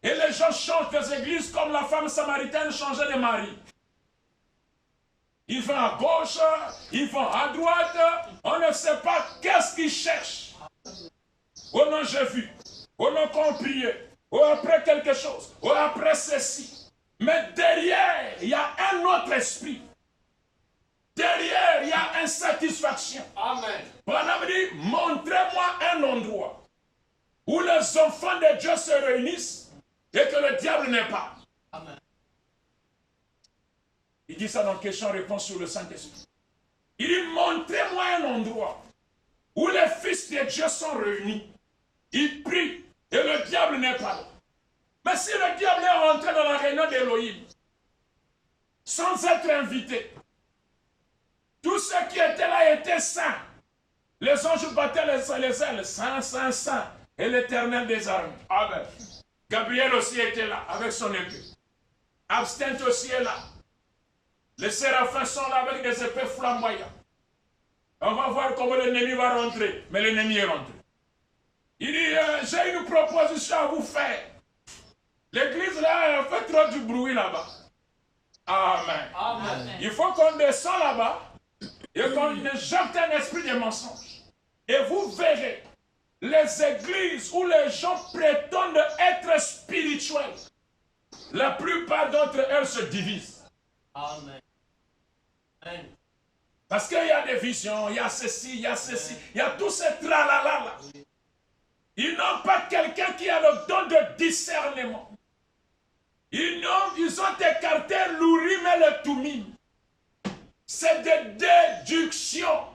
Speaker 1: Et les gens changent des églises comme la femme samaritaine changeait de mari. Ils vont à gauche, ils vont à droite. On ne sait pas qu'est-ce qu'ils cherchent. Oh non, j'ai vu. Oh non, qu'on priait. Oh, après quelque chose. Oh, après ceci. Mais derrière, il y a un autre esprit. Derrière, il y a insatisfaction.
Speaker 3: Amen.
Speaker 1: Branham dit, montrez-moi un endroit où les enfants de Dieu se réunissent et que le diable n'est pas.
Speaker 3: Amen.
Speaker 1: Il dit ça dans question-réponse sur le Saint-Esprit. Il dit, montrez-moi un endroit où les fils de Dieu sont réunis. Ils prient et le diable n'est pas là. Mais si le diable est rentré dans la réunion d'Élohim, sans être invité, tous ceux qui étaient là étaient saints. Les anges battaient les ailes, saint, saint, saint, et l'Éternel des armées. Amen. Gabriel aussi était là, avec son épée. Abstinent aussi est là. Les séraphins sont là avec des épées flamboyantes. On va voir comment l'ennemi va rentrer, mais l'ennemi est rentré. Il dit, j'ai une proposition à vous faire. L'église là, elle fait trop du bruit là-bas. Amen.
Speaker 3: Amen.
Speaker 1: Il faut qu'on descende là-bas et qu'on éjecte un esprit de mensonge. Et vous verrez les églises où les gens prétendent être spirituels. La plupart d'entre elles se divisent.
Speaker 3: Amen. Amen.
Speaker 1: Parce qu'il y a des visions, il y a ceci, il y a ceci, il y a tous ces tralala là. Ils n'ont pas quelqu'un qui a le don de discernement. Ils ont écarté l'Urim et le Tumim. c'est des déductions.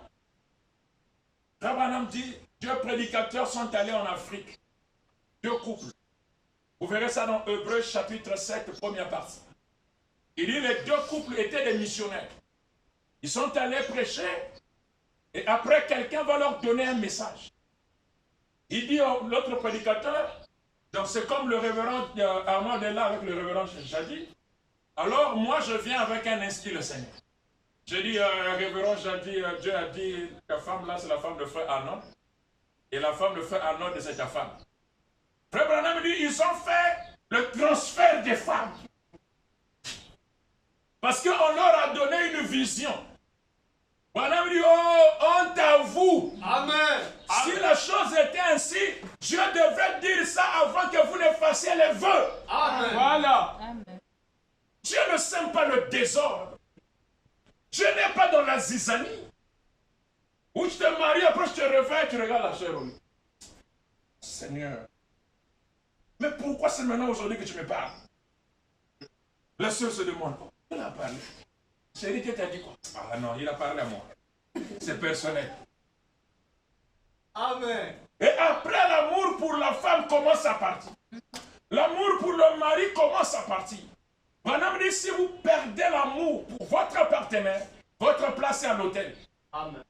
Speaker 1: Frère Branham dit, deux prédicateurs sont allés en Afrique. Deux couples. Vous verrez ça dans Hébreux chapitre 7, première partie. Il dit les deux couples étaient des missionnaires. Ils sont allés prêcher et après quelqu'un va leur donner un message. Il dit à l'autre prédicateur, donc c'est comme le révérend Armand est là avec le révérend Jadi. Alors moi je viens avec un inscrit le Seigneur. Je dis, révérend Jadi, Dieu a dit, ta femme là c'est la femme de frère Arnaud. Et la femme de frère Arnaud c'est ta femme. Frère Branham dit, ils ont fait le transfert des femmes. Parce qu'on leur a donné une vision. Branham dit, oh, honte à vous.
Speaker 3: Amen.
Speaker 1: Si la chose était ainsi, Dieu devrait dire ça avant que vous ne fassiez les vœux.
Speaker 3: Amen.
Speaker 1: Voilà.
Speaker 2: Amen.
Speaker 1: Dieu ne sème pas le désordre. Dieu n'est pas dans la zizanie. Où tu te maries, après je te réveille, tu regardes la soeur. Seigneur. Mais pourquoi c'est maintenant aujourd'hui que tu me parles? La soeur se demande, il a parlé. Chérie, tu t'as dit quoi? Ah non, il a parlé à moi. C'est personnel.
Speaker 3: Amen.
Speaker 1: Et après, l'amour pour la femme commence à partir. L'amour pour le mari commence à partir. Madame dit, si vous perdez l'amour pour votre partenaire, votre place est à l'hôtel.
Speaker 3: Amen.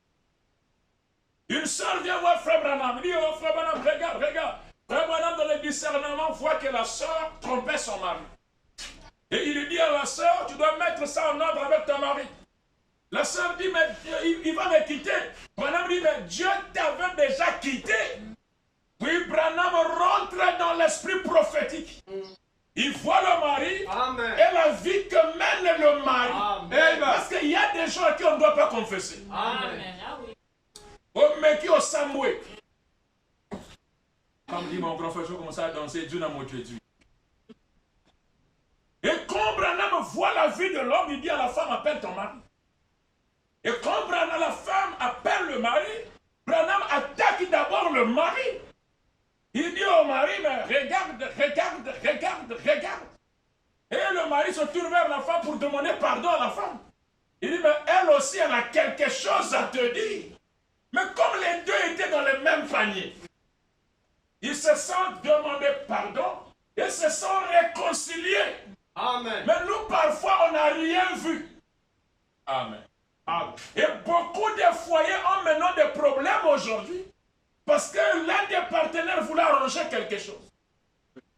Speaker 1: Une soeur vient voir Frère Branham. Il dit, oh Frère Branham, regarde, regarde. Frère Branham, dans le discernement, voit que la soeur trompait son mari. Et il lui dit à la soeur, tu dois mettre ça en ordre avec ton mari. La soeur dit, mais il va me quitter. Branham dit, mais Dieu t'avait déjà quitté. Puis Branham rentre dans l'esprit prophétique. Il voit le mari.
Speaker 3: Amen.
Speaker 1: Et la vie que mène le mari.
Speaker 3: Amen.
Speaker 1: Parce qu'il y a des gens à qui on ne doit pas confesser.
Speaker 3: Amen.
Speaker 1: Au mec qui au Samoué. Comme dit mon grand frère, je commence à danser Dieu n'a moitié Dieu. Et quand Branham voit la vie de l'homme, il dit à la femme, appelle ton mari. Et quand Branham, la femme appelle le mari, Branham attaque d'abord le mari. Il dit au mari, mais regarde, regarde, regarde, regarde. Et le mari se tourne vers la femme pour demander pardon à la femme. Il dit, mais elle aussi, elle a quelque chose à te dire. Mais comme les deux étaient dans le même panier, ils se sont demandé pardon et se sont réconciliés.
Speaker 3: Amen.
Speaker 1: Mais nous, parfois, on n'a rien vu. Amen. Amen. Et beaucoup de foyers ont maintenant des problèmes aujourd'hui parce que l'un des partenaires voulait arranger quelque chose.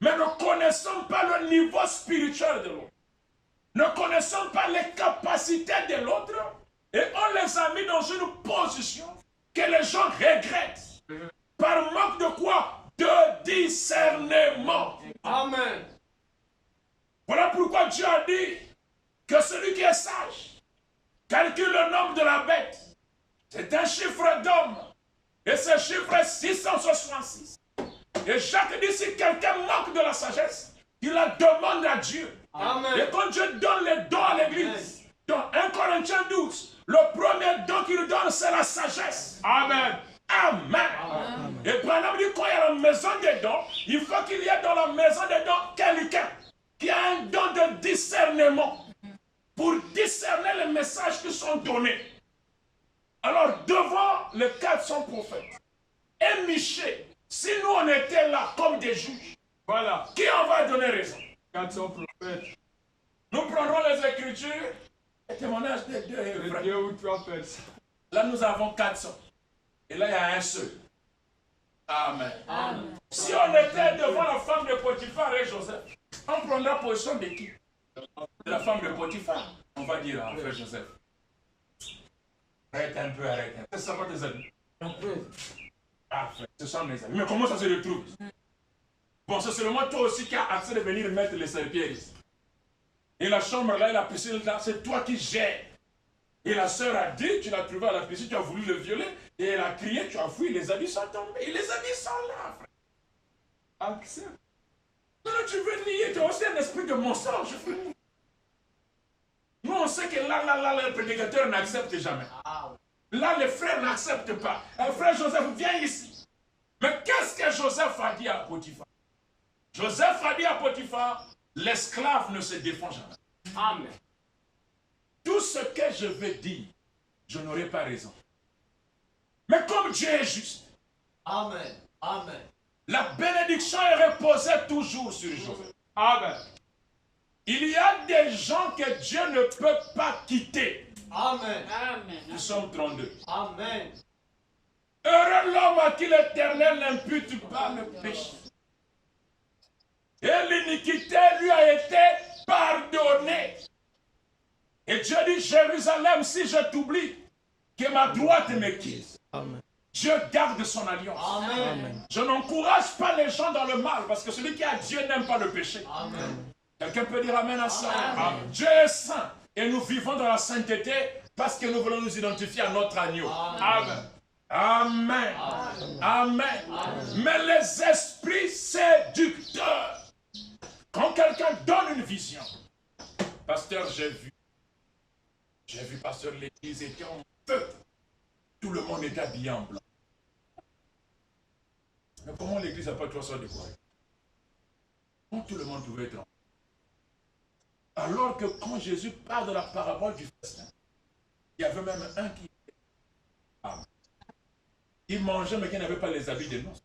Speaker 1: Mais ne connaissons pas le niveau spirituel de l'autre. Ne connaissons pas les capacités de l'autre. Et on les a mis dans une position que les gens regrettent. Par manque de quoi? De discernement.
Speaker 3: Amen.
Speaker 1: Voilà pourquoi Dieu a dit que celui qui est sage calcule le nombre de la bête. C'est un chiffre d'homme. Et ce chiffre est 666. Et Jacques dit, si quelqu'un manque de la sagesse, il la demande à Dieu.
Speaker 3: Amen.
Speaker 1: Et quand Dieu donne les dons à l'église, dans 1 Corinthiens 12, le premier don qu'il donne, c'est la sagesse. Amen. Amen. Amen. Et Branham dit, quand il y a la maison des dons, il faut qu'il y ait dans la maison des dons quelqu'un qui a un don de discernement pour discerner les messages qui sont donnés. Alors, devant les 400 prophètes et Michée, si nous on était là comme des juges, voilà, qui en va donner raison? 400 prophètes. Nous prendrons les Écritures et témoignages de deux ou trois personnes. Là, nous avons 400. Et là, il y a un seul. Amen. Amen. Si on était devant la femme de Potiphar et Joseph, on prendra position de qui? De la femme de Potiphar. On va dire à frère Joseph. Arrête un peu, arrête un peu. Ce sont pas tes amis. Un peu. Ah, frère, ce sont mes amis. Mais comment ça se retrouve? Bon, c'est seulement toi aussi qui as accès de venir mettre les serpillères ici. Et la chambre là et la piscine là, c'est toi qui gères. Et la sœur a dit, tu l'as trouvé à la piscine, tu as voulu le violer, et elle a crié, tu as fui, les habits sont tombés, et les habits sont là, frère. Accès. Non, tu veux nier, tu as aussi un esprit de mensonge, frère. Nous, on sait que là, le prédicateur n'accepte jamais. Là, les frères n'acceptent pas. Le frère Joseph, viens ici. Mais qu'est-ce que Joseph a dit à Potiphar? Joseph a dit à Potiphar, l'esclave ne se défend jamais.
Speaker 3: Amen.
Speaker 1: Tout ce que je vais dire, je n'aurais pas raison. Mais comme Dieu est juste,
Speaker 3: Amen. Amen.
Speaker 1: la bénédiction est reposée toujours sur Joël.
Speaker 4: Amen.
Speaker 1: Il y a des gens que Dieu ne peut pas quitter.
Speaker 3: Amen.
Speaker 1: Nous sommes 32.
Speaker 3: Amen.
Speaker 1: Heureux l'homme à qui l'Éternel n'impute pas le péché. Et l'iniquité lui a été pardonnée. Et Dieu dit, Jérusalem, si je t'oublie, que ma droite me quitte.
Speaker 2: Amen.
Speaker 1: Dieu garde son alliance.
Speaker 3: Amen.
Speaker 1: Je n'encourage pas les gens dans le mal, parce que celui qui a Dieu n'aime pas le péché.
Speaker 3: Amen.
Speaker 1: Quelqu'un peut dire Amen à ça?
Speaker 3: Amen.
Speaker 1: Dieu est saint, et nous vivons dans la sainteté, parce que nous voulons nous identifier à notre agneau.
Speaker 3: Amen.
Speaker 1: Amen. Amen. Mais les esprits séducteurs, quand quelqu'un donne une vision, pasteur, j'ai vu, pasteur, l'église était en feu. Tout le monde était habillé en blanc. Mais comment l'église n'a pas trois sortes de quoi? Comment tout le monde pouvait être en feu? Alors que quand Jésus parle de la parabole du festin, il y avait même un qui était femme. Il mangeait mais qui n'avait pas les habits de noces.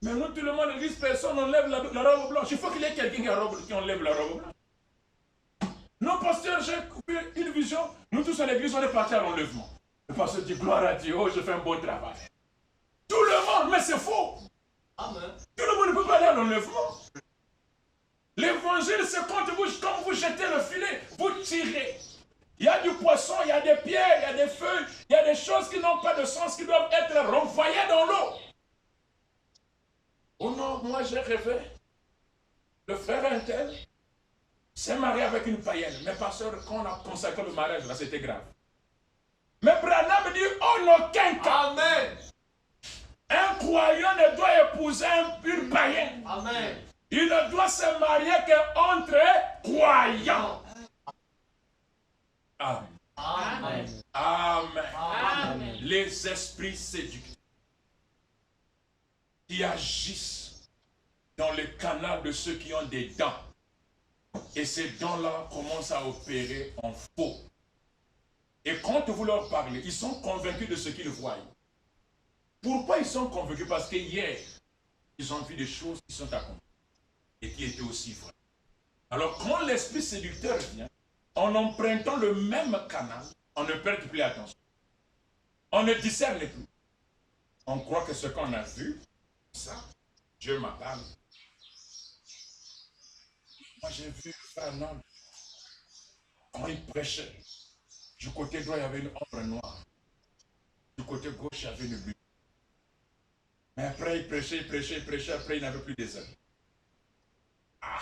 Speaker 1: Mais nous, tout le monde, l'église, personne n'enlève la robe blanche. Il faut qu'il y ait quelqu'un qui enlève la robe blanche. Non, pasteur, j'ai coupé une vision. Nous tous à l'église, on est partis à l'enlèvement. Le pasteur dit, gloire à Dieu, oh, je fais un bon travail. Tout le monde, mais c'est faux.
Speaker 3: Amen.
Speaker 1: Tout le monde ne peut pas aller à l'enlèvement. L'évangile, c'est quand vous jetez le filet, vous tirez. Il y a du poisson, il y a des pierres, il y a des feuilles, il y a des choses qui n'ont pas de sens, qui doivent être renvoyées dans l'eau. Oh non, moi j'ai rêvé. Le frère Intel s'est marié avec une païenne. Mais pasteur, quand on a consacré le mariage, là, c'était grave. Mais Branham dit, en aucun cas,
Speaker 3: Amen.
Speaker 1: un croyant ne doit épouser une païenne.
Speaker 3: Amen.
Speaker 1: Il ne doit se marier qu'entre croyants. Amen.
Speaker 3: Amen.
Speaker 1: Amen.
Speaker 3: Amen.
Speaker 1: Les esprits séducteurs qui agissent dans le canal de ceux qui ont des dents. Et ces dents-là commencent à opérer en faux. Et quand vous leur parlez, ils sont convaincus de ce qu'ils voient. Pourquoi ils sont convaincus? Parce que hier, ils ont vu des choses qui sont accomplies et qui étaient aussi vraies. Alors quand l'esprit séducteur vient, en empruntant le même canal, on ne perd plus attention. On ne discerne plus. On croit que ce qu'on a vu, ça, Dieu m'a parlé. Moi j'ai vu un homme, quand il prêchait, du côté droit il y avait une ombre noire, du côté gauche il y avait une bulle. Mais après il prêchait, après il n'avait plus des ailes. Ah!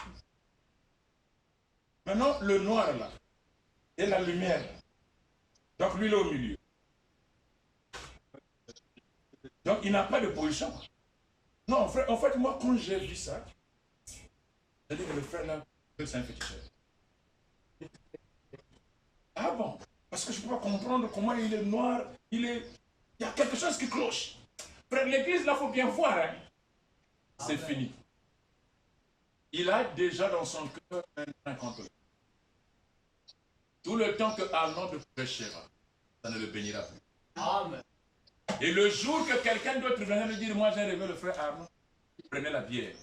Speaker 1: Maintenant le noir là, et la lumière là. Donc lui il est au milieu. Donc il n'a pas de pollution. Non, en fait moi quand j'ai vu ça, j'ai dit que le frère là, c'est un féticheur. Ah bon? Parce que je ne peux pas comprendre comment il est noir, il y a quelque chose qui cloche. Frère, l'église là, il faut bien voir. Hein? C'est fini. Il a déjà dans son cœur un contre lui. Tout le temps que Arnaud prêchera, ça ne le bénira plus.
Speaker 3: Amen.
Speaker 1: Et le jour que quelqu'un d'autre venait lui dire, moi j'ai rêvé le frère Arnaud, il prenait la bière.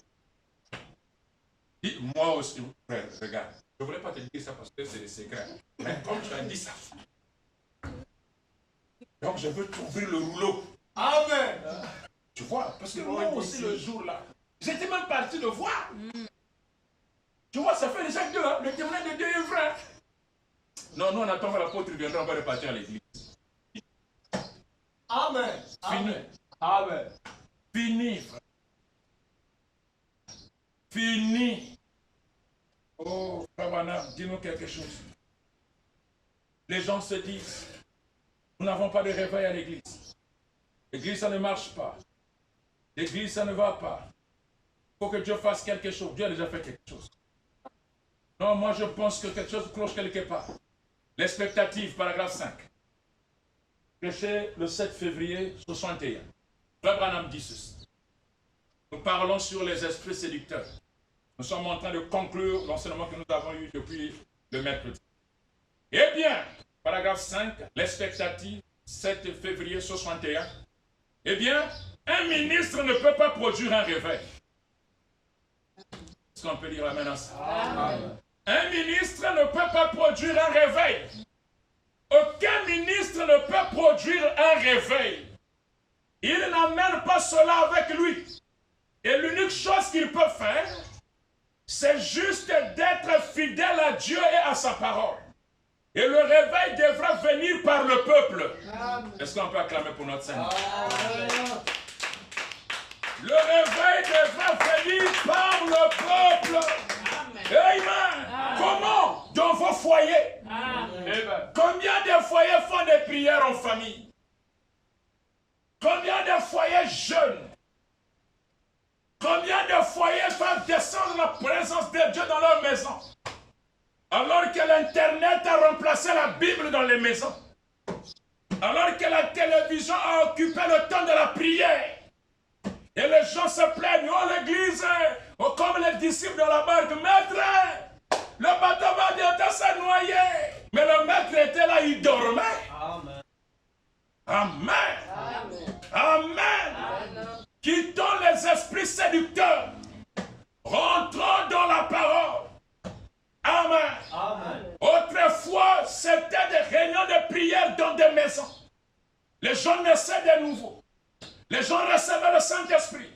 Speaker 1: Dit, moi aussi, frère, regarde, je ne voulais pas te dire ça parce que c'est des secrets. Mais comme tu as dit ça, donc je veux t'ouvrir le rouleau.
Speaker 3: Amen.
Speaker 1: Tu vois, parce que moi aussi le jour-là, j'étais même parti de voir. Tu vois, ça fait déjà 2 ans, le témoignage de Dieu est vrai. Non, nous on attend que l'apôtre viendra, on va repartir à l'église.
Speaker 3: Amen.
Speaker 1: Fini.
Speaker 3: Amen.
Speaker 1: Fini, frère. Fini. Oh, Frère, dis-nous quelque chose. Les gens se disent, nous n'avons pas de réveil à l'église. L'église, ça ne marche pas. L'église, ça ne va pas. Il faut que Dieu fasse quelque chose. Dieu a déjà fait quelque chose. Non, moi je pense que quelque chose cloche quelque part. L'expectative, paragraphe 5. Prêché le 7 février 61. Frère Branham dit ceci. Nous parlons sur les esprits séducteurs. Nous sommes en train de conclure l'enseignement que nous avons eu depuis le mercredi. Eh bien, paragraphe 5, l'expectative, 7 février 61. Eh bien, un ministre ne peut pas produire un réveil. Est-ce qu'on peut dire amen à ça?
Speaker 3: Amen.
Speaker 1: Un ministre ne peut pas produire un réveil. Aucun ministre ne peut produire un réveil. Il n'amène pas cela avec lui. Et l'unique chose qu'il peut faire, c'est juste d'être fidèle à Dieu et à sa parole. Et le réveil devra venir par le peuple. Est-ce qu'on peut acclamer pour notre Seigneur? Le réveil devra venir par le peuple. Amen. Comment? Dans vos foyers. Amen. Combien de foyers font des prières en famille? Combien de foyers jeûnent? Combien de foyers font descendre la présence de Dieu dans leur maison? Alors que l'Internet a remplacé la Bible dans les maisons. Alors que la télévision a occupé le temps de la prière. Et les gens se plaignent, oh l'église, oh, comme les disciples de la barque, maître, le bateau va bientôt se noyer. Mais le maître était là, il dormait. Amen. Amen. Amen. Amen. Quittons les esprits séducteurs. Rentrons dans la parole. Amen. Amen. Autrefois, c'était des réunions de prière dans des maisons. Les gens naissaient de nouveau. Les gens recevaient le Saint-Esprit.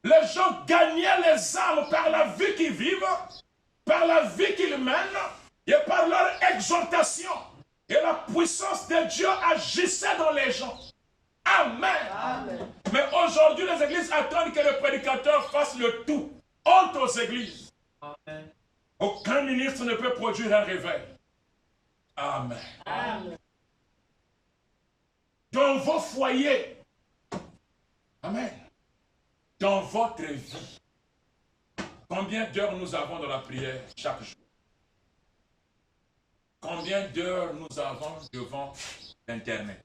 Speaker 1: Les gens gagnaient les âmes par la vie qu'ils vivent, par la vie qu'ils mènent et par leur exhortation. Et la puissance de Dieu agissait dans les gens. Amen. Amen. Mais aujourd'hui, les églises attendent que le prédicateur fasse le tout. Honte aux églises. Amen. Aucun ministre ne peut produire un réveil. Amen. Amen. Dans vos foyers, amen, dans votre vie, combien d'heures nous avons dans la prière chaque jour? Combien d'heures nous avons devant l'Internet?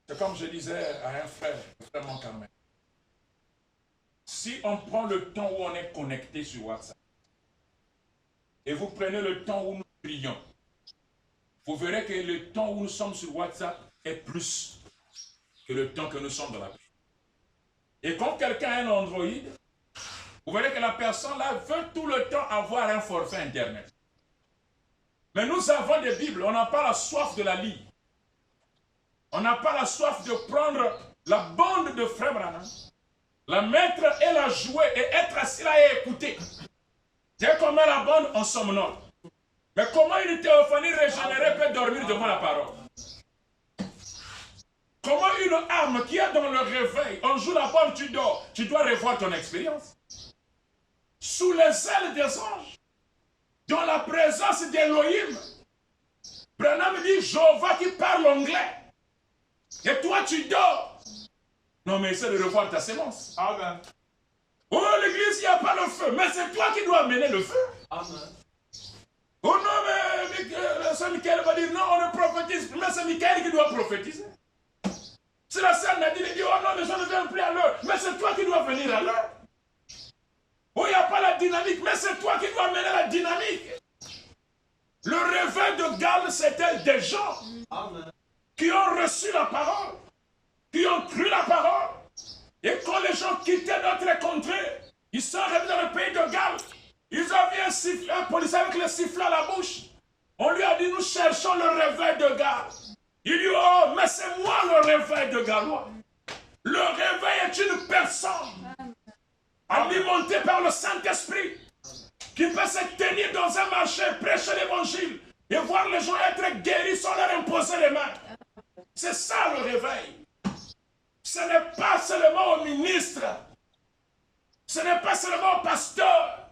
Speaker 1: C'est comme je disais à un frère, le frère Moncarmel. Si on prend le temps où on est connecté sur WhatsApp, et vous prenez le temps où nous prions, vous verrez que le temps où nous sommes sur WhatsApp est plus que le temps que nous sommes dans la prière. Et quand quelqu'un a un Android, vous verrez que la personne là veut tout le temps avoir un forfait Internet. Mais nous avons des Bibles, on n'a pas la soif de la lire. On n'a pas la soif de prendre la bande de Frère Branham, la mettre et la jouer et être assis là et écouter. Dès qu'on met la bande, on somnole. Mais comment une théophanie régénérée peut dormir devant la parole? Comment une âme qui est dans le réveil, on joue la bande, tu dors, tu dois revoir ton expérience. Sous les ailes des anges, dans la présence d'Elohim, Branham dit Jéhovah qui parle anglais. Et toi tu dors. Non mais essaie de revoir ta sémence. Amen. Oh l'église, il n'y a pas le feu. Mais c'est toi qui dois amener le feu. Amen. Oh non mais Saint Michael va dire non, on ne prophétise plus. Mais c'est Michael qui doit prophétiser. Si la sœur Nadine dit oh non mais je ne viens plus à l'heure. Mais c'est toi qui dois venir à l'heure. Oh il n'y a pas la dynamique. Mais c'est toi qui dois amener la dynamique. Le réveil de Galles, c'était des gens qui ont reçu la parole, qui ont cru la parole. Et quand les gens quittaient notre contrée, ils sont revenus dans le pays de Galles. Ils avaient un policier avec le sifflet à la bouche. On lui a dit, nous cherchons le réveil de Galles. Il dit, oh, mais c'est moi le réveil de Gallois. Le réveil est une personne alimentée par le Saint-Esprit qui peut se tenir dans un marché, prêcher l'évangile et voir les gens être guéris sans leur imposer les mains. C'est ça le réveil. Ce n'est pas seulement au ministre, ce n'est pas seulement au pasteur,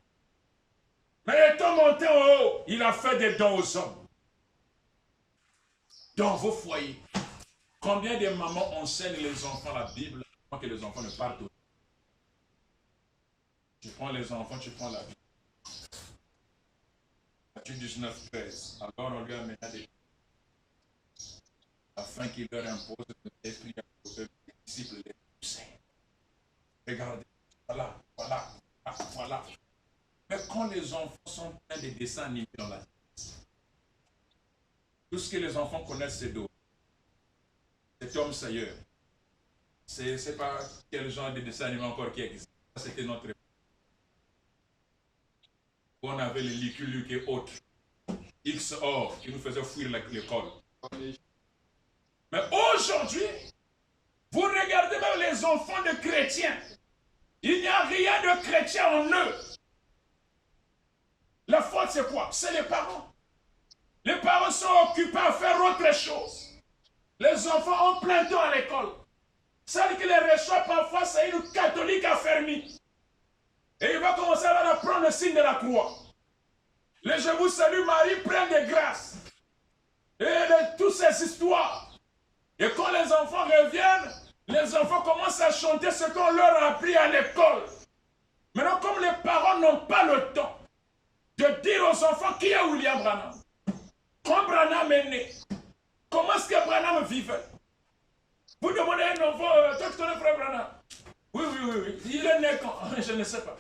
Speaker 1: mais étant monté en haut, il a fait des dons aux hommes. Dans vos foyers, combien de mamans enseignent les enfants la Bible avant que les enfants ne partent au... Tu prends les enfants, tu prends la Bible. Matthieu 19, 13. Alors on lui amena des afin qu'il leur impose de prier pour eux, les disciples les poussaient. Regardez, voilà, voilà, voilà. Mais quand les enfants sont pleins de dessins animés dans la tête, Tout ce que les enfants connaissent, c'est d'eau. C'est Tom Sawyer. C'est pas quel genre de dessin animé encore qui existe. C'était notre époque. On avait les Lucky Luke et autres. XOR qui nous faisaient fuir l'école. Mais aujourd'hui, vous regardez même les enfants de chrétiens. Il n'y a rien de chrétien en eux. La faute, c'est quoi? C'est les parents. Les parents sont occupés à faire autre chose. Les enfants ont plein temps à l'école. Celle qui les reçoit parfois, c'est une catholique affermie. Et il va commencer à leur apprendre le signe de la croix. Les je vous salue Marie, pleine de grâce. Et toutes ces histoires. Et quand les enfants reviennent, les enfants commencent à chanter ce qu'on leur a appris à l'école. Maintenant, comme les parents n'ont pas le temps de dire aux enfants qui est William Branham, quand Branham est né, comment est-ce que Branham vivait? Vous demandez à un enfant, toi tu connais frère Branham? Oui. Il est né quand? Je ne sais pas.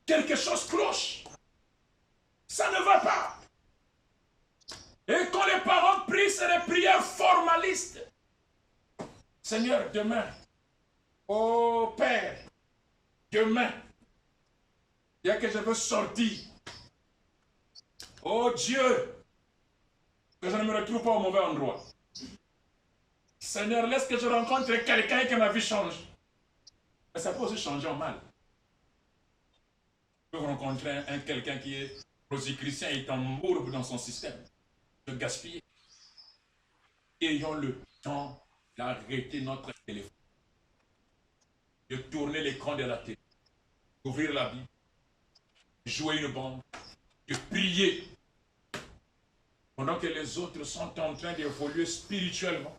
Speaker 1: Quelque chose cloche. Ça ne va pas. Et quand les parents prient, c'est des prières formalistes. Seigneur, demain, oh Père, demain, il y a que je veux sortir. Oh Dieu, que je ne me retrouve pas au mauvais endroit. Seigneur, laisse que je rencontre quelqu'un et que ma vie change. Mais ça peut aussi changer en mal. Je peux rencontrer quelqu'un qui est rosicrucien et est en mourbe dans son système. De gaspiller. Ayons le temps d'arrêter notre téléphone. De tourner l'écran de la télé. D'ouvrir la Bible. Jouer une bande. De prier. Pendant que les autres sont en train d'évoluer spirituellement.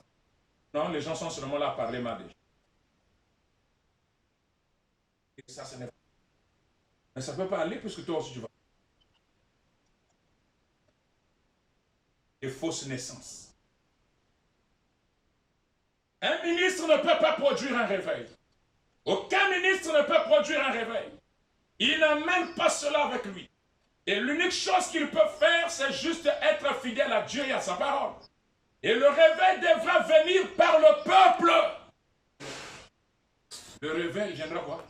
Speaker 1: Non, les gens sont seulement là à parler mal. Et ça, ce n'est pas. Mais ça ne peut pas aller puisque toi aussi tu vas. Et fausse naissance. Un ministre ne peut pas produire un réveil. Aucun ministre ne peut produire un réveil. Il n'amène pas cela avec lui. Et l'unique chose qu'il peut faire, c'est juste être fidèle à Dieu et à sa parole. Et le réveil devra venir par le peuple. Le réveil viendra quoi?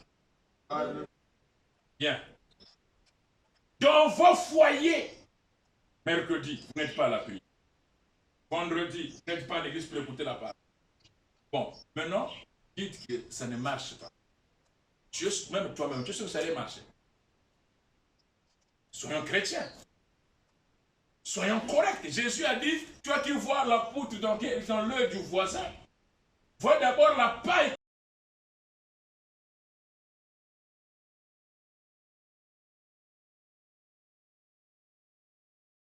Speaker 1: Bien. Dans vos foyers, mercredi, vous n'êtes pas à la prière. Vendredi, vous n'êtes pas à l'église pour écouter la parole. Bon, maintenant, dites que ça ne marche pas. Même toi-même, tu sais que ça allait marcher. Soyons chrétiens. Soyons corrects. Jésus a dit, toi qui vois la poutre dans l'œil du voisin, vois d'abord la paille